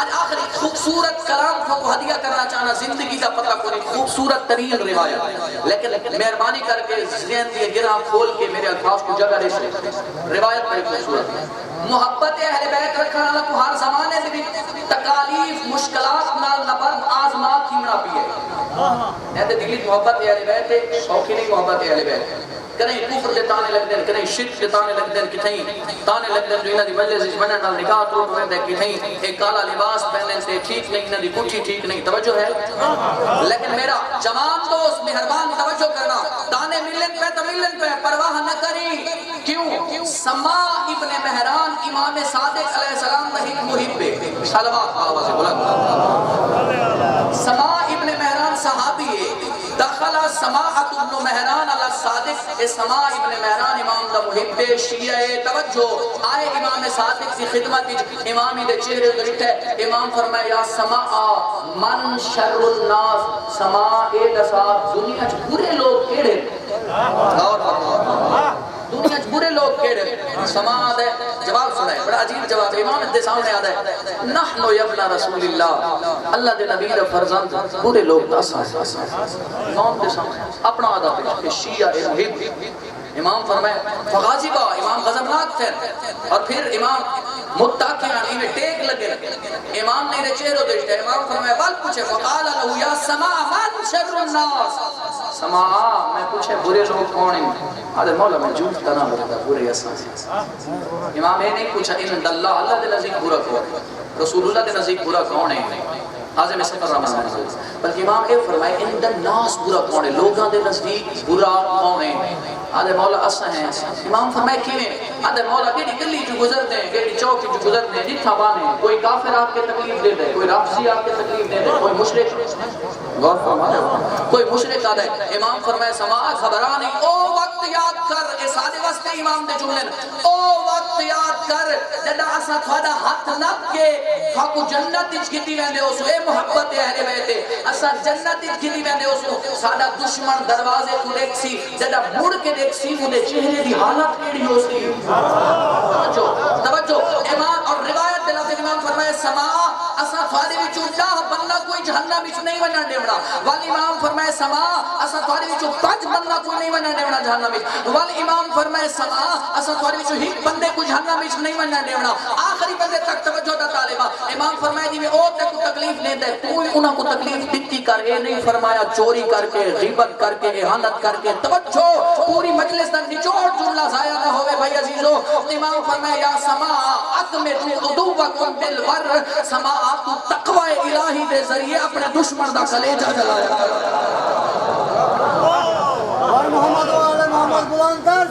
آج آخری خوبصورت کلام کو ہدیہ کرنا چاہنا, زندگی کا پتہ کوئی خوبصورت ترین روایت, لیکن مہربانی کر کے ذہن دیے گرہ کھول کے میرے الفاظ کو جگہ رہے. روایت بڑی خوبصورت ہے. محبت اہل بیت رکھنا اللہ کو ہر زمانے سے بھی تکالیف مشکلات نال نبرد آزمات کی منا پیے. ایسے دلی محبت اہل بیت ہے, شوقی نہیں محبت اہل بیت. کہیں کفر دے تانے لگ دیں, کہیں شرک دے تانے لگ دیں, کہیں تانے لگ دیں جو انہاں دی مجلس اس بنن نال نکاح ٹوٹ ہوئے دے, کہیں ایک کالا لباس پہننے سے ٹھیک نہیں, انہاں دی کٹھی ٹھیک نہیں. توجہ ہے. لیکن میرا جوان دوست مہربان توجہ کرنا, تانے ملن پہ تو ملن پہ پرواہ نہ کری. کیوں؟ سما ابن مہران امام صادق علیہ السلام کا ایک محب ہے. صلوات آواز سے بلند. سما ابن مہران صحابی ہے. دخل سماعت ابن مہران علی صادق, سما ابن مہران امام دا محب شیعہ. توجہ, آئے امام صادق کی خدمت, امامی دے چہرے درشت ہے. امام فرمایا یا سماع من شر الناس, سما اے دسا دنیا چ برے لوگ کیڑے. اور دنیا چ برے لوگ کیڑے. سما دے جواب سنائے, بڑا عجیب جواب امام دے سامنے آتا ہے. نحن یبنا رسول اللہ, اللہ دے نبی دے فرزند برے لوگ دا امام دے سامنے اپنا آدھا پیش کہ شیعہ محب. امام فرمائے فغاضبہ, امام غضبناک تھے. اور پھر امام متاکیان انہیں ٹیک لگے. امام نے انہیں چہروں دیکھتے. امام فرمائے بل پوچھے فقال لہو یا سماع من شر الناس, سماع میں پوچھے برے لوگ کون ہیں؟ آدھے مولا میں جھوٹ کرنا ہوتا برے اساس. امام یہ نہیں پوچھا ان اللہ, اللہ دے نزدیک برا کون, رسول اللہ دے نزدیک برا کون ہے, عظم سفر رحمہ اللہ. بلکہ امام یہ فرمائے ان الناس برا کون ہے, لوگاں دے نزدیک برا کون ہے؟ آدھے مولا اسا ہیں. امام فرمائے کیویں؟ آدھے مولا گیڑی گلی جو گزر دیں, گیڑی چوکی جو گزر دیں, جتھا بانے کوئی کافر آپ کے تکلیف دے دے, کوئی رافضی آپ کے تکلیف دے دے, کوئی مشرک, غور فرمائے, کوئی مشرک آدھے. امام فرمائے سماع خبرانی او وقت یاد کر, اے سادے واسطے امام دے جملے او وقت یاد کر جدا اسا تھوڑا ہاتھ نپ کے تھاکو جنت اچ گتی ویندے ہو سو. اے محبت اہل بیت, اسا جنت اچ گتی ویندے ہو سو. ساڈا دشمن دروازے تو دیکھ سی, جدا مڑ کے دیکھ سی انہیں چہرے دی حالت کیڑی ہو سی. توجہ. امام اور روایت دے لفظ امام فرمائے سماع اسا تھوڑے وچوں 10 بندہ کوئی جہنم وچ نہیں ونجن دیونا. وال امام فرمائے سماع اسا تھوڑے وچوں 5 بندہ کوئی نہیں ونجن دیونا جہنم وچ. وال امام فرمائے سماع اسا تھوڑے وچوں 1 بندے کو جہنم وچ نہیں ونجن دیونا. آخری بندے تک توجہ دا طالبہ. امام فرمائے جی او تے کو تکلیف نہیں دے, تو انہاں کو تکلیف دتی کر. اے نہیں فرمایا چوری کر کے, غیبت کر کے, اہانت کر کے. توجہ, پوری مجلس دا نچوڑ جملہ ضائع نہ ہوئے بھائی عزیزو. امام فرمایا یا سماع اکملوا عدوکم بالبر, سماع تو تقوی الہی دے ذریعے اپنے دشمن دا کلیجہ جلایا. اور محمد و آل محمد بلند کر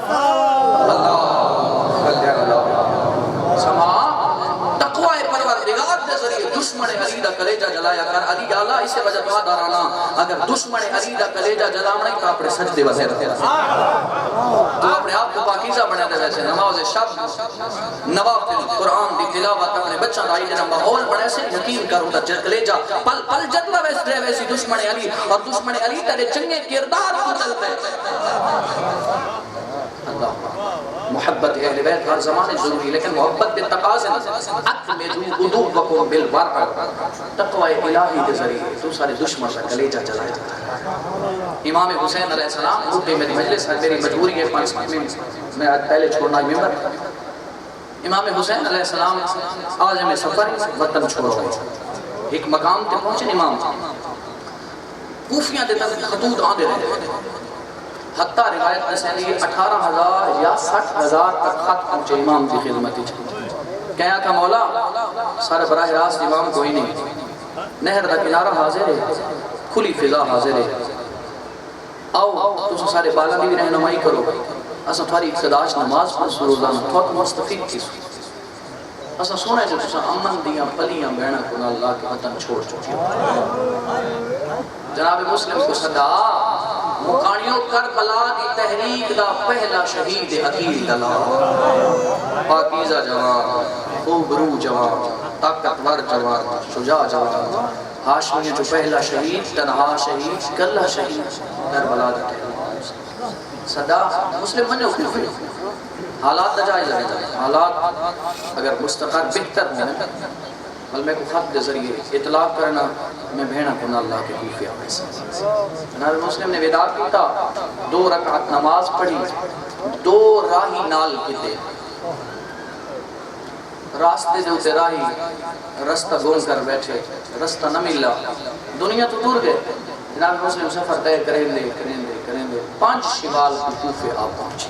سماع تقوی پروردگار دے ذریعے دشمن علی دا کلیجہ جلایا کر علی آلہ اسے وجہ دعا دارانا اگر دشمن علی دا کلیجہ جلانا ہی تو اپنے سجدے وزیر تو اپنے آپ کو پاکیزہ بنے دے ویسے نماز شب نوافل قرآن دی تلاوت اپنے بچہ دائی جنہ ماحول بنے سے یقین کر ہوتا کلیجہ پل پل جدلہ ویسی دشمن علی اور دشمن علی تیرے چنگے کردار کو چلتے اللہ محبت اہل بیت ہر زمانے ضروری لیکن محبت کے تقاضے اکملوا قلوبکم بالورع تقوی الہی کے ذریعے تو سارے دشمن کا کلیجہ جلایا جاتا ہے امام حسین علیہ السلام روٹے میری مجلس ہے میری مجبوری ہے 5 منٹ میں پہلے چھوڑنا ممبر امام حسین علیہ السلام عالم سفر وطن چھوڑ گئے ایک مقام تے پہنچے امام کوفیاں دے تک خطوط آندے رہے حتیٰ روایت میں سے لیے 18,000 یا 60,000 تک خط پہنچے امام کی خدمتی چھوڑ کہا کہ مولا سارے براہ راست امام کوئی نہیں نہر دا کنارہ حاضر ہے کھلی فضا حاضر ہے آؤ تو سارے بالا بھی رہنمائی کرو اسا تھوڑی اقتداش نماز پر روزانہ تھوڑا مستفید کی اسا سونے جو تسا امن دیاں پلیاں بینا کنا اللہ کے وطن چھوڑ چکی جناب مسلم کو صدا مکانیوں کربلا کی تحریک دا پہلا شہید عقیل دلا پاکیزہ جوان خوبرو جوان طاقتور جوان شجاع جوان ہاشمی جو پہلا شہید تنہا شہید کلہ شہید کربلا دی تحریک صدا مسلم بنے ہوئے حالات نجائز لگے حالات اگر مستقر بہتر ہیں بل میں کو خط دے ذریعے اطلاع کرنا میں بھینا کنا اللہ کے کوفی آئے سے جناب مسلم نے ویدار کیتا 2 رکعت نماز پڑھی 2 راہی نال کیتے راستے دے ہوتے راہی رستہ گون کر بیٹھے رستہ نہ ملا دنیا تو دور گئے جناب مسلم سفر طے کریں دے 5 شمال کی کوفے آپ پہنچے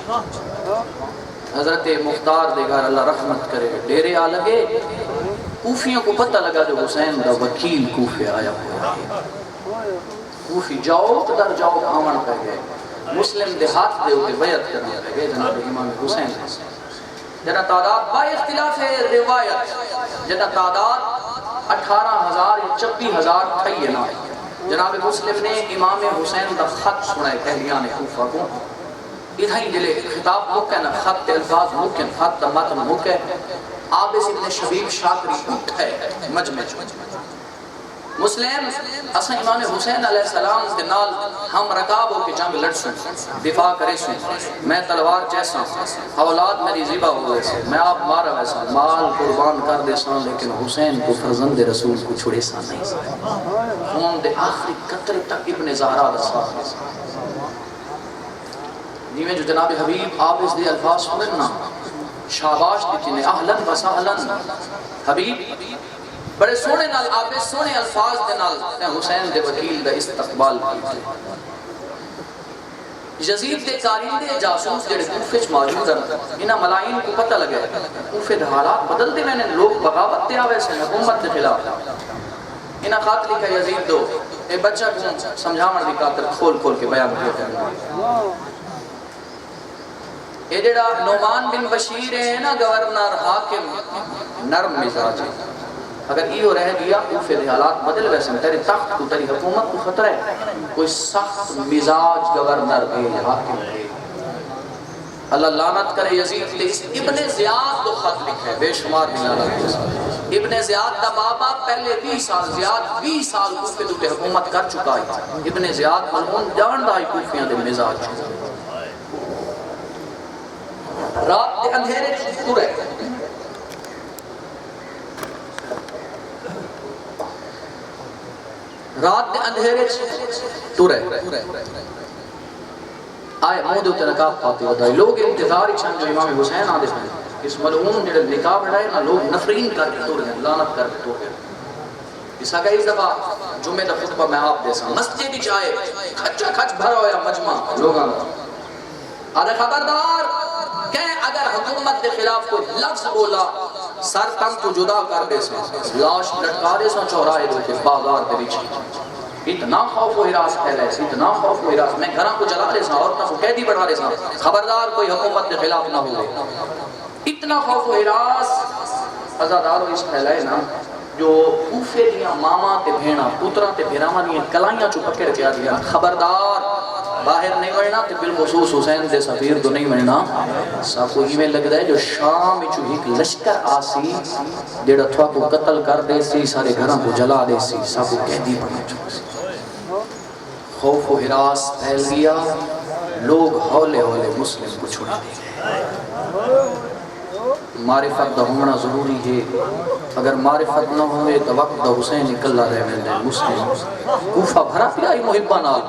حضرت مختار دے گھر اللہ رحمت کرے ڈیرے آ لگے کوفیوں کو پتہ لگا جو حسین دا وکیل کوفے آیا ہوا ہے کوفی جاؤ قدر جاؤ آمن پہ گئے مسلم دے ہاتھ دے ہوتے بیعت کرنے پہ گئے جناب امام حسین جنہ تعداد با اختلاف ہے روایت جنہ تعداد 18,000 یا 26,000 تھئی ہے نا جناب مسلم نے امام حسین دا خط سنائے اہلیان کوفہ کو ادھائی جلے خطاب مکہ نا خط الفاظ مکہ خط متن مکہ عابس ابن شبیب شاکری اٹھے مجمع مسلم اسا امام حسین علیہ السلام کے نال ہم رکابوں کی جنگ لڑ سن دفاع کرے سن میں تلوار جیسا اولاد میری زیبہ ہوئے سے میں آپ مارا ویسا مال قربان کر دے سا لیکن حسین کو فرزند رسول کو چھوڑے سا نہیں سا خون دے آخری قطر تک ابن زہرا دسا دیویں جو جناب حبیب آپ اس دے الفاظ سننا شاباش دیکھنے اہلن و سہلن حبیب بڑے سونے نال آپ سونے الفاظ دے نال حسین دے وکیل دا استقبال کیتے یزید دے کارندے جاسوس جڑے کوفے چ موجود ہیں انہاں ملائن کو پتہ لگے کوفے دے حالات بدلتے میں نے لوگ بغاوت تے آوے سے حکومت دے خلاف انہاں خط لکھا یزید دو اے بچہ کو سمجھاون دی خاطر کھول کھول کے بیان کیا یہ جڑا نعمان بن بشیر ہے نا گورنر حاکم نرم مزاج ہے اگر یہ رہ گیا کوفے دے حالات بدل ویسے تیرے تخت کو تیری حکومت کو خطرہ ہے کوئی سخت مزاج گورنر بھیج حاکم بھیج اللہ لعنت کرے یزید تے ابن زیاد کو خط لکھے بے شمار دلالت ابن زیاد دا بابا پہلے 20 سال زیاد 20 سال کوفے دے حکومت کر چکا ہے ابن زیاد ملعون جاندا ہے کوفیاں دے مزاج رات دے اندھیرے ٹرے رات دے اندھیرے ٹرے آئے موہ دے اتنے نقاب پاتے ودائی لوگ انتظار ہی چھن جو امام حسین آدھے ہیں اس ملعون جڑے نقاب لڑائے نا لوگ نفرین کر کے ٹور گئے لعنت کر کے ٹور گئے اس کا اس دفعہ جمعہ دا خطبہ میں آپ دے سا مسجد ہی چاہے کھچا کھچ بھرا ہویا مجمع لوگ آدھے خبردار کہ اگر حکومت کے خلاف کوئی لفظ بولا سر تن کو جدا کر دے سا لاش لٹکا دے سا چوراہے دے بازار کے بیچ اتنا خوف و ہراس پھیلے اتنا خوف و ہراس میں گھراں کو جلا دے سا عورتوں کو قیدی بڑھا دے سا خبردار کوئی حکومت کے خلاف نہ ہوئے اتنا خوف و ہراس عزادارو اس پھیلے نا جو کوفے دیاں ماما تے بھیڑا پترا تے بھیراواں دیاں کلائیاں چو پکڑ کے آ دیا خبردار باہر نہیں بڑھنا تے بالخصوص حسین دے سفیر تو نہیں بڑھنا. سب کو ہی میں لگ رہا ہے جو شام چو ایک لشکر آسی جیڑا تھوا کو قتل کر دے سی سارے گھراں کو جلا دے سی سب کو قیدی بنا چکا سی. خوف و ہراس پھیل گیا لوگ ہولے ہولے مسلم کو چھڑا دے گئے. معرفت دا ہونا ضروری ہے. اگر معرفت نہ ہوئے تو وقت دا حسین کلا رہ گئے مسلم کوفہ بھرا پیا ہی محبہ نال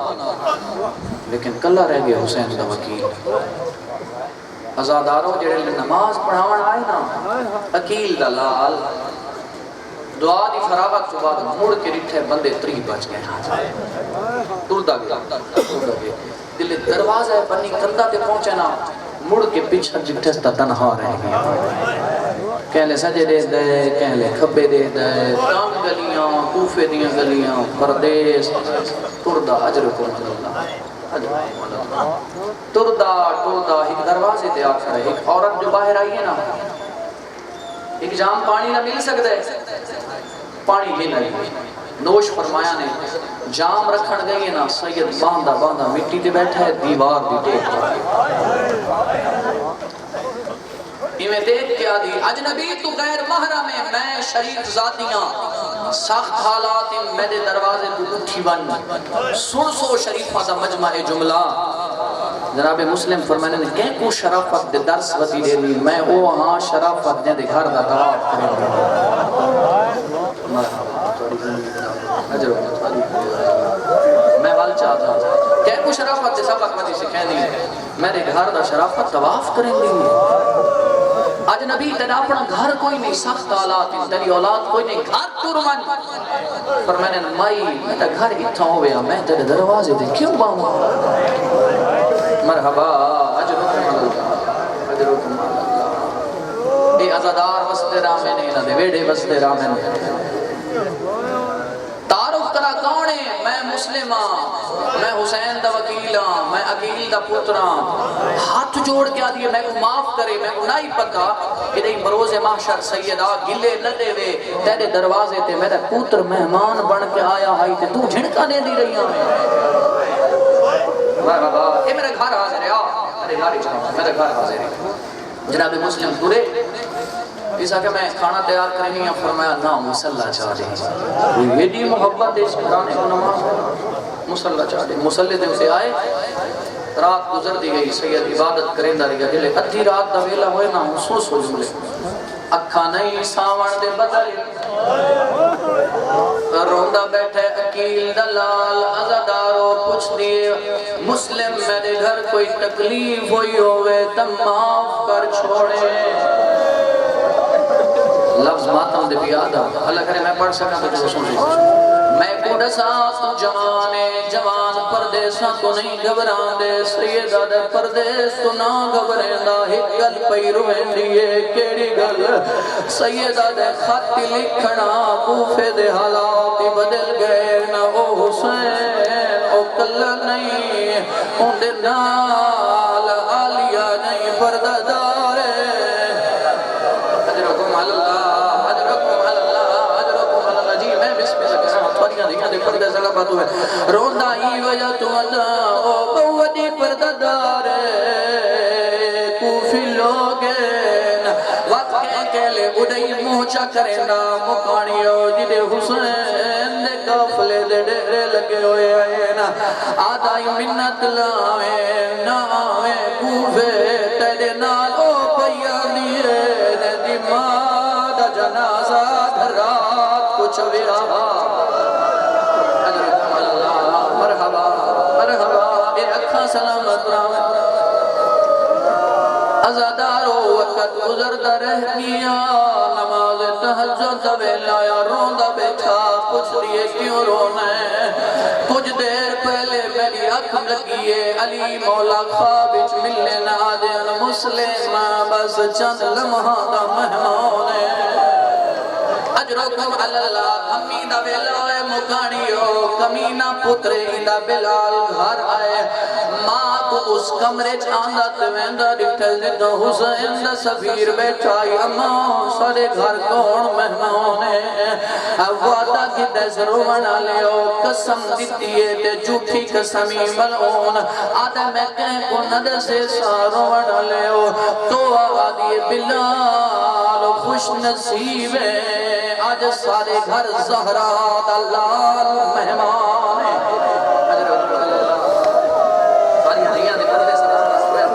لیکن کلا رہ گئے حسین دا وکیل. ازاداروں جڑے نماز پڑھاون آئے نا عقیل دا لال دعا دی فراغت کے بعد مڑ کے رٹھے بندے 3 بچ گئے ٹردا گئے دل دروازہ بنی کندہ تے پہنچے نا مڑ کے پیچھے جٹھستا تنہا رہ گیا. کہلے سجے دے دے کہلے کھبے دے دے تنگ گلیاں کوفے دیاں گلیاں پردیس ٹردا اجرکم اللہ ٹردا ایک دروازے تے آ کھڑے. ایک عورت جو باہر آئی ہے نا ایک جام پانی نہ مل سکتا ہے پانی بھی نہیں نوش فرمایا نے جام رکھن گئی ہے نا سید باندھا مٹی تے بیٹھا ہے دیوار بھی ٹیک میں دیکھ کے آدھی اجنبی تو غیر محرم ہے میں شریف ذاتیاں سخت حالات میرے دروازے تو اٹھی بن سن سو شریفہ دا مجمع جملہ. جناب مسلم فرمانے نے کہیں کو شرافت دے درس وطی دے لی میں او ہاں شرافت دے گھر دا طواف کریں میں وال چاہتا ہوں کہیں کو شرافت دے سبق وطی سکھیں دی میرے گھر دا شرافت طواف کریں دی. اجنبی تیرا اپنا گھر کوئی نہیں سخت حالات تیری اولاد کوئی نہیں گھر ترمن پر میں نے مائی میرا گھر اتھا ہویا میں تیرے دروازے دے کیوں باؤں مرحبا اجرکم اللہ. اے ازادار وستے رامے نے نہ دے ویڑے وستے رامے نے تعارف کرا کون ہے میں مسلماں میں حسین دا وکیلاں میں عقیل دا پتراں ہاتھ جوڑ کے آدھئے میں کو معاف کرے میں کو نائی پکا کہ دہی بروز محشر سیدہ گلے نہ دے وے تیرے دروازے تے میرا پتر مہمان بن کے آیا ہائی تے تو جھنکا دے دی رہی ہوں اے میرا گھر حاضر ہے میرا گھر حاضر ہے. جناب مسلم پورے ایسا کہ میں کھانا تیار کریں گے فرمایا نا مسلح چاہ دے یہ دی محبت دے شکرانے کو نماز مسلح چاہ دے. مسلح دے اسے آئے رات گزر دی گئی سید عبادت کریں دا رہا گلے ادھی رات دا ویلا ہوئے نا محسوس ہو جملے اکھا نہیں ساون دے بدل روندہ بیٹھے عقیل دلال ازادارو پوچھ دیئے مسلم میرے گھر کوئی تکلیف ہوئی ہوئے تم معاف کر چھوڑے. لفظ ماتم دے بھی آدھا اللہ کرے میں پڑھ سکا تو جو سن میں کوڑسا تو جوان پردیساں تو نہیں گھبران دے سیدہ دے پردیس تو نہ گھبرین دا ایک گل پئی روین دیئے کیڑی گل سیدہ دے خط لکھنا کوفے دے حالاتی بدل گئے نہ او حسین او کل نہیں ان دے نال آلیا نہیں پرددار اجرکم اللہ پردے سلامت ہوئے روندہ ہی وجہ تو اللہ او بودی پرددار کوفی لوگین وقت کے لئے اڑائی موچا کرنا مکانیو جدے حسین دے کافلے دے ڈیرے لگے ہوئے آئے نا آدھائی منت لاویں نا آویں کوفے تیرے نال او پیانیے ندی مادہ جنازہ دھرات کچھ ویرا سلامت رام ازادارو وقت گزرتا رہ گیا نماز تہجد ویلا یا روندہ بیٹھا پوچھ لیے کیوں رونے کچھ دیر پہلے میری اکھ لگیے علی مولا خوابچ ملنے نہ دین مسلم بس چند لمحہ دا مہمانے اجرکم اللہ کمی دا بلائے مکانیو کمینہ پترے دا بلال گھر آئے ماں کو اس کمرے چاندہ تویندہ ڈٹھل دیتا حسین دا سفیر بیٹھائی اماں سارے گھر کون مہمانے وعدہ کی دیس رونا لیو قسم دیتیے تے جھوٹی قسمی ملعون آدھے میں کہیں کو ندر سے سارونا لیو تو آدھی بلال خوش نصیب ہے آج سارے گھر زہرہ دلال مہمان ساری حریاں دے پردے سلام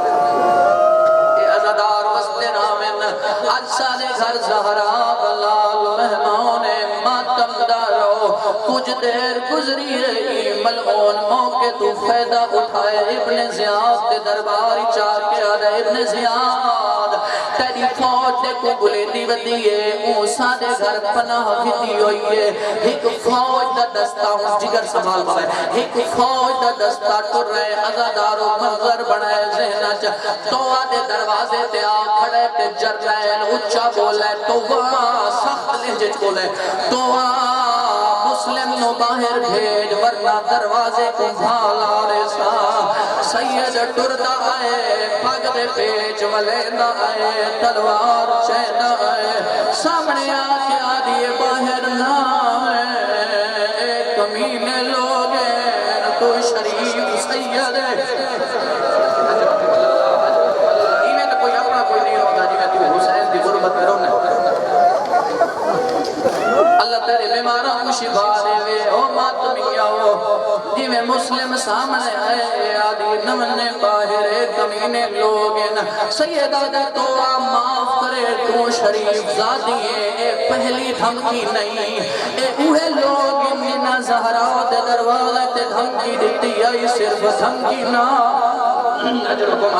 اے عزدار وسط نامن آج سارے گھر زہرہ دلال مہمان ماتم دارو کچھ دیر گزری رہی ملعون موقع تو فیدہ اٹھائے ابن زیاد دے درباری چاہ کے آدھے ابن زیاد تیری فوج دے کو گلے دی ودیے اوسا دے گھر پناہ کتی ہوئیے ایک فوج دا دستا جگر سنبھال پائے ایک فوج دا دستا ٹر رہے عزادارو منظر بنائے ذہنہ تو آدھے دروازے تے آ کھڑے تے جرائل اچھا بولے تو سخت لہجے بولے تو مسلم نو باہر بھیج ورنہ دروازے کو بھالا رسا سید ٹردہ آئے پاگ دے پیچ ولیندہ آئے تلوار چیندہ آئے سامنے آکے آدھیے باہر نامے ایک کمینے لوگیں تو شریف سید ایمیں تو کوئی اپنا کوئی نہیں ہوتا جی میں تو حسین دی غربت کروں نے اللہ تیرے بیماروں کو شفا دے وے او ماتمیہ ہو جی میں مسلم سامنے آئے آدھی نمنے باہر کمینے لوگن سیدہ دے تو معاف کرے تو شریف زادیے اے پہلی دھمکی نہیں اے اوہے لوگن نہ زہرہ دے دروازے تے دھمکی دیتی آئی صرف دھمکی نہ اجرکم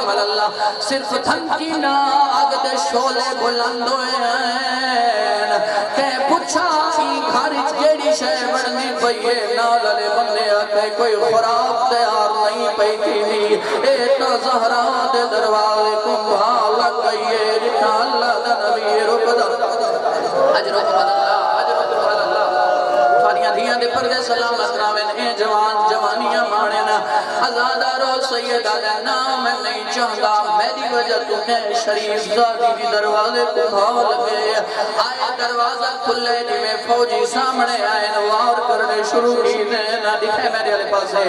اللہ صرف دھمکی نہ آگ دے شولے بلند ہوئے کہ پچھا ہی گھارج گیڑی شے بڑھنی پئیے ناللے بندے آکے کوئی خراب تیار نہیں پئی تھی اے تو زہرہ دے دروازے کو بھالا گئیے جتا اللہ دا نبی رکدہ اجرکم اللہ ساریاں دھیاں دے پردے سلامت راوین اے جوان جوانیاں مانینا عزادارو سیدہ دے نام نہیں چاہتا میری وجہ تمہیں شریف زادی کی دروازے کو بھاؤ لگے آئے دروازہ کھلے جی میں فوجی سامنے آئے نوار کرنے شروع کی دینا دکھے میرے علی پاسے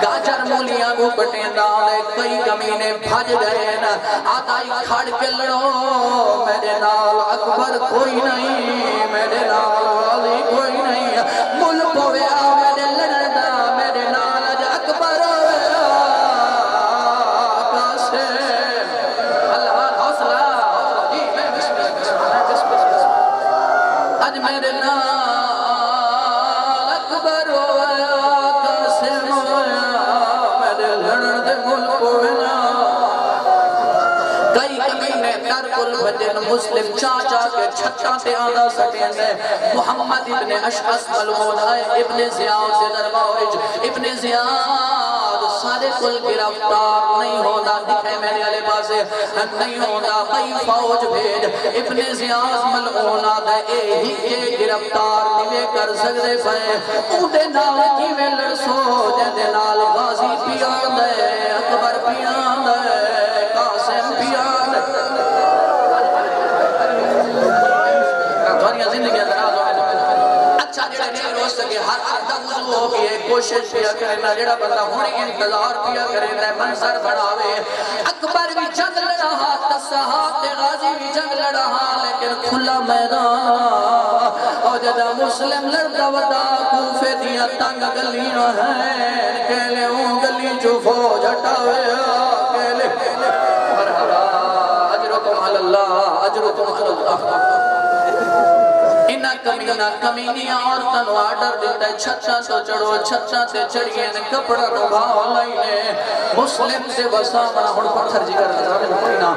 گاجر مولیاں کو کٹیں دانے کئی کمینے بھاج گئے نا آدھائی کھاڑ کے لڑو میرے نال اکبر کوئی نہیں میرے نال والی کوئی نہیں ملک ہویا میرے لڑنا میرے نال اج اکبر ہویا کاسے اللہ حوصلہ جی میں بسم اللہ اج میرے نال اکبر ہویا کاسے ہویا میرے لڑن دے ملک ہویا کئی کمینے در کل بجن مسلم چاچا کے چھٹا تے آدھا سکیں دے محمد ابن اشعث ملعون آئے ابن زیاد سے درباوج ابن زیاد سارے کل گرفتار نہیں ہوتا دکھے میرے علی بازے نہیں ہوتا کئی فوج بھیج ابن زیاد ملعون آدھا اے ہی کے گرفتار نلے کر سکتے پائے اودے نال کی میں لرسو جے نال غازی پیان دے اکبر پیان دے قاسم پیان دے زندگی اندراز ہوئے اچھا جڑے نہیں رو سکے ہر آدھا وضو ہو گئے کوشش پیا کرنا جڑا بندہ ہونے انتظار پیا کرنا منظر بڑھاوے اکبر بھی جنگ لڑا تصحات غازی بھی جنگ لڑا لیکن کھلا میدان اور جدہ مسلم لڑتا ودا کوفے دیا تنگ گلیاں ہیں کہلے ہوں گلی جو فوج ہٹاوے کہلے مرحبا اجرکم اللہ اجرکم اللہ انہ کمینیاں عورتاں نو آرڈر دیتا ہے چھچا تو چڑھو چھچا تے چڑھئے نے کپڑا نو بھاؤ لائنے مسلم تے بسامنا ہن پتھر جگر نظارے لکھنا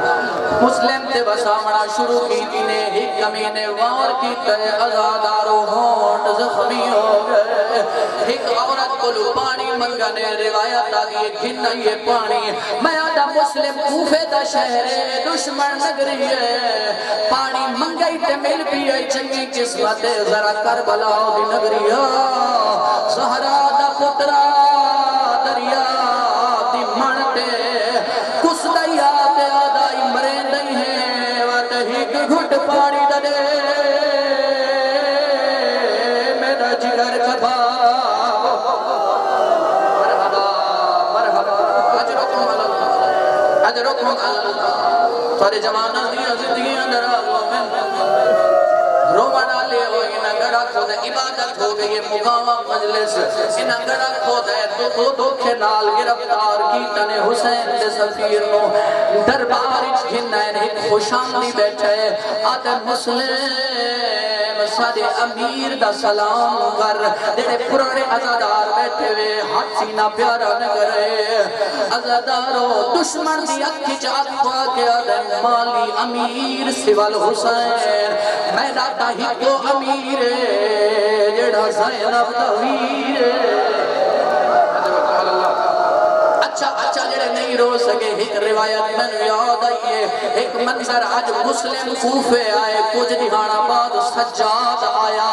مسلم تے بسامنا شروع کی دینے ایک کمینے وار کی تے ازادارو ہونٹ زخمی ہو گئے ایک عورت کو لو پانی منگانے روایت آگئے گھنہ یہ پانی میں آدھا مسلم کوفے دا شہر دشمن نگری ہے پانی منگئی تے مل پیئے چنگی قسمت ذرا کربلا دی نگری ہے زہرا دا پترا دریا دی منتے کس دیا تے آدائی مرے نہیں ہے واتہی گھٹ پانی دا دے میرا جگر کبھا اجرکم اللہ سارے جمانہ دیا زندگی اندر آگومن رومہ ڈالے ہوئی نگڑا کھودا عبادت ہو گئی مقامہ مجلس نگڑا کھودا دو کے نال گرفتار کی تنے حسین دے سفیر نو دربار اچ گھنائن ایک خوشاندی بیٹھے آدھے مسلم سارے امیر دا سلام کر دیڑے پرانے عزادار بیٹھے ہوئے ہاتھ سینہ پیارا نگرے عزادارو دشمن دی اکھی جات خواہ کے آدم مالی امیر سوال حسین میرا تاہی کو امیر جڑا زینب تویر اچھا جڑے نہیں رو سکے ایک روایت میں یاد آئیے ایک منظر آج مسلم کوفے آئے کچھ دہانا بعد سجاد آیا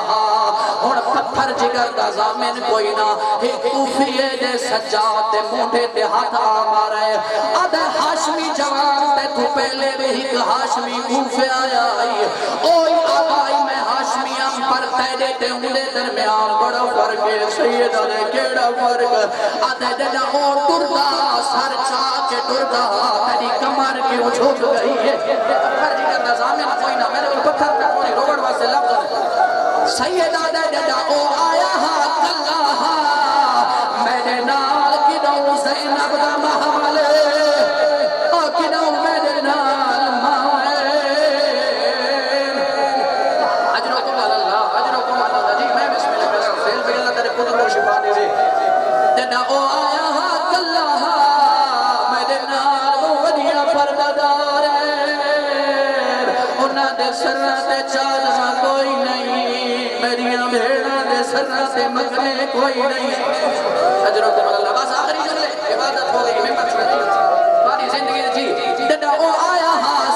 اور پتھر جگر دا زامن کوئی نہ ایک کوفیے دے سجاد دے مونڈے دے ہاتھ آمار ہے آدھے ہاشمی جوان تے تو پہلے بھی ایک ہاشمی کوفے آیا آئی اوئی آبائی میں ہاشمی ہم پر تیرے تے انگلے درمیان بڑا فرق ہے سیدہ دے کیڑا فرق آدھے دے جا اور دردہ سر چاہ کے دردہ تیری کمر کی اچھوک گئی ہے پتھر جگر دا زامن کوئی نہ میرے پتھر پہ کوئی روڑ واسے لفظ سیدہ دے جا او آیا کلہ میرے نال کی دو زینب دا محملے کی دو میرے نال محملے اجرکم اللہ جی میں بسم اللہ کرتا ہوں فیل بھئی اللہ تیرے خود کو شفا دے دے جا او آیا کلہ میرے نال ودیا پردادار انہاں دے سرہ چادہ کوئی نہیں میریاں بھیڑاں دے سرہ سے مگنے کوئی نہیں اجرکم اللہ بس آخری جملے عبادت ہو گئی میں پچھ رہی باری زندگی جی دڑا او آیا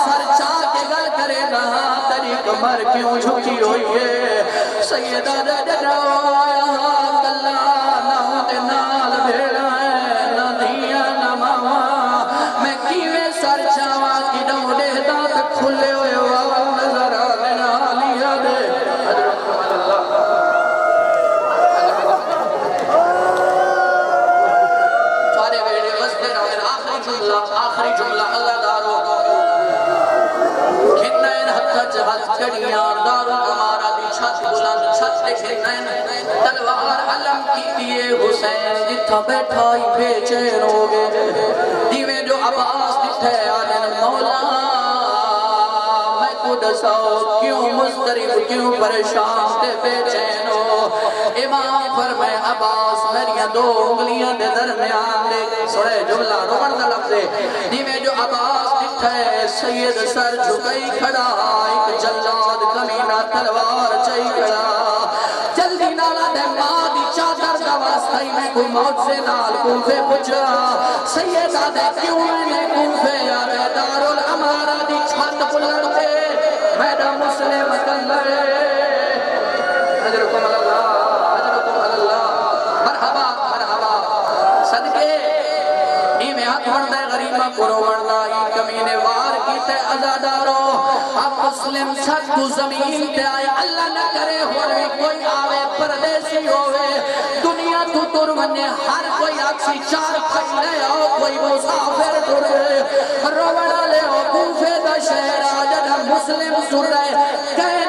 سر چاہ کے گل کرے نہا تری کمر کیوں جھکی ہوئی ہے سیدہ دڑا او آیا کلہ نہ دے نال بھیڑاں نہ دھیا نہ ماما میں کیوے سر چاہاں کی نو دے دانت کھلے ہوئے نظر آنے نالیا دے سارے ویڑے وزدے رہے آخری جملہ اللہ دارو کھنائن حد جہت کڑیاں دارو ہمارا بھی چھت بلند چھت دے کھنائن تلوار علم کی دیئے حسین جتھا بیٹھائی بیچین ہو گئے دیویں جو عباس دٹھے آدن مولا دساؤ کیوں مسترب کیوں پریشان تے بے چین ہو امام فرمائے عباس میریاں دو انگلیاں دے درمیان دے سوڑے جملہ روڑ دا لفظے دیویں جو عباس دکھائے سید سر جھکئی کھڑا ایک جلاد کمینہ تلوار چاہی کھڑا جلدی نالا دے مادی چادر دا واسطائی میں کوئی موت سے نال کوفے پچھا سیدہ دے کیوں میں نے کوفے آرے دارالعمارہ دی چھت بلند دے میرا مسلم کلر اجرکم اللہ مرحبا مرحبا صدقے میں ہاتھ بڑھتا ہے غریبہ کرو بڑھتا ہی کمینے وار کی تے عزادارو اب مسلم چھت کو زمین تے آئے اللہ نہ کرے ہوئے کوئی آوے پردیسی ہوئے دنیا تو ترمنے ہر کوئی اکسی چار پھلے ہو کوئی مسافر ترے روڑا لے ہو کوفے دا شہر آجد مسلم سر رہے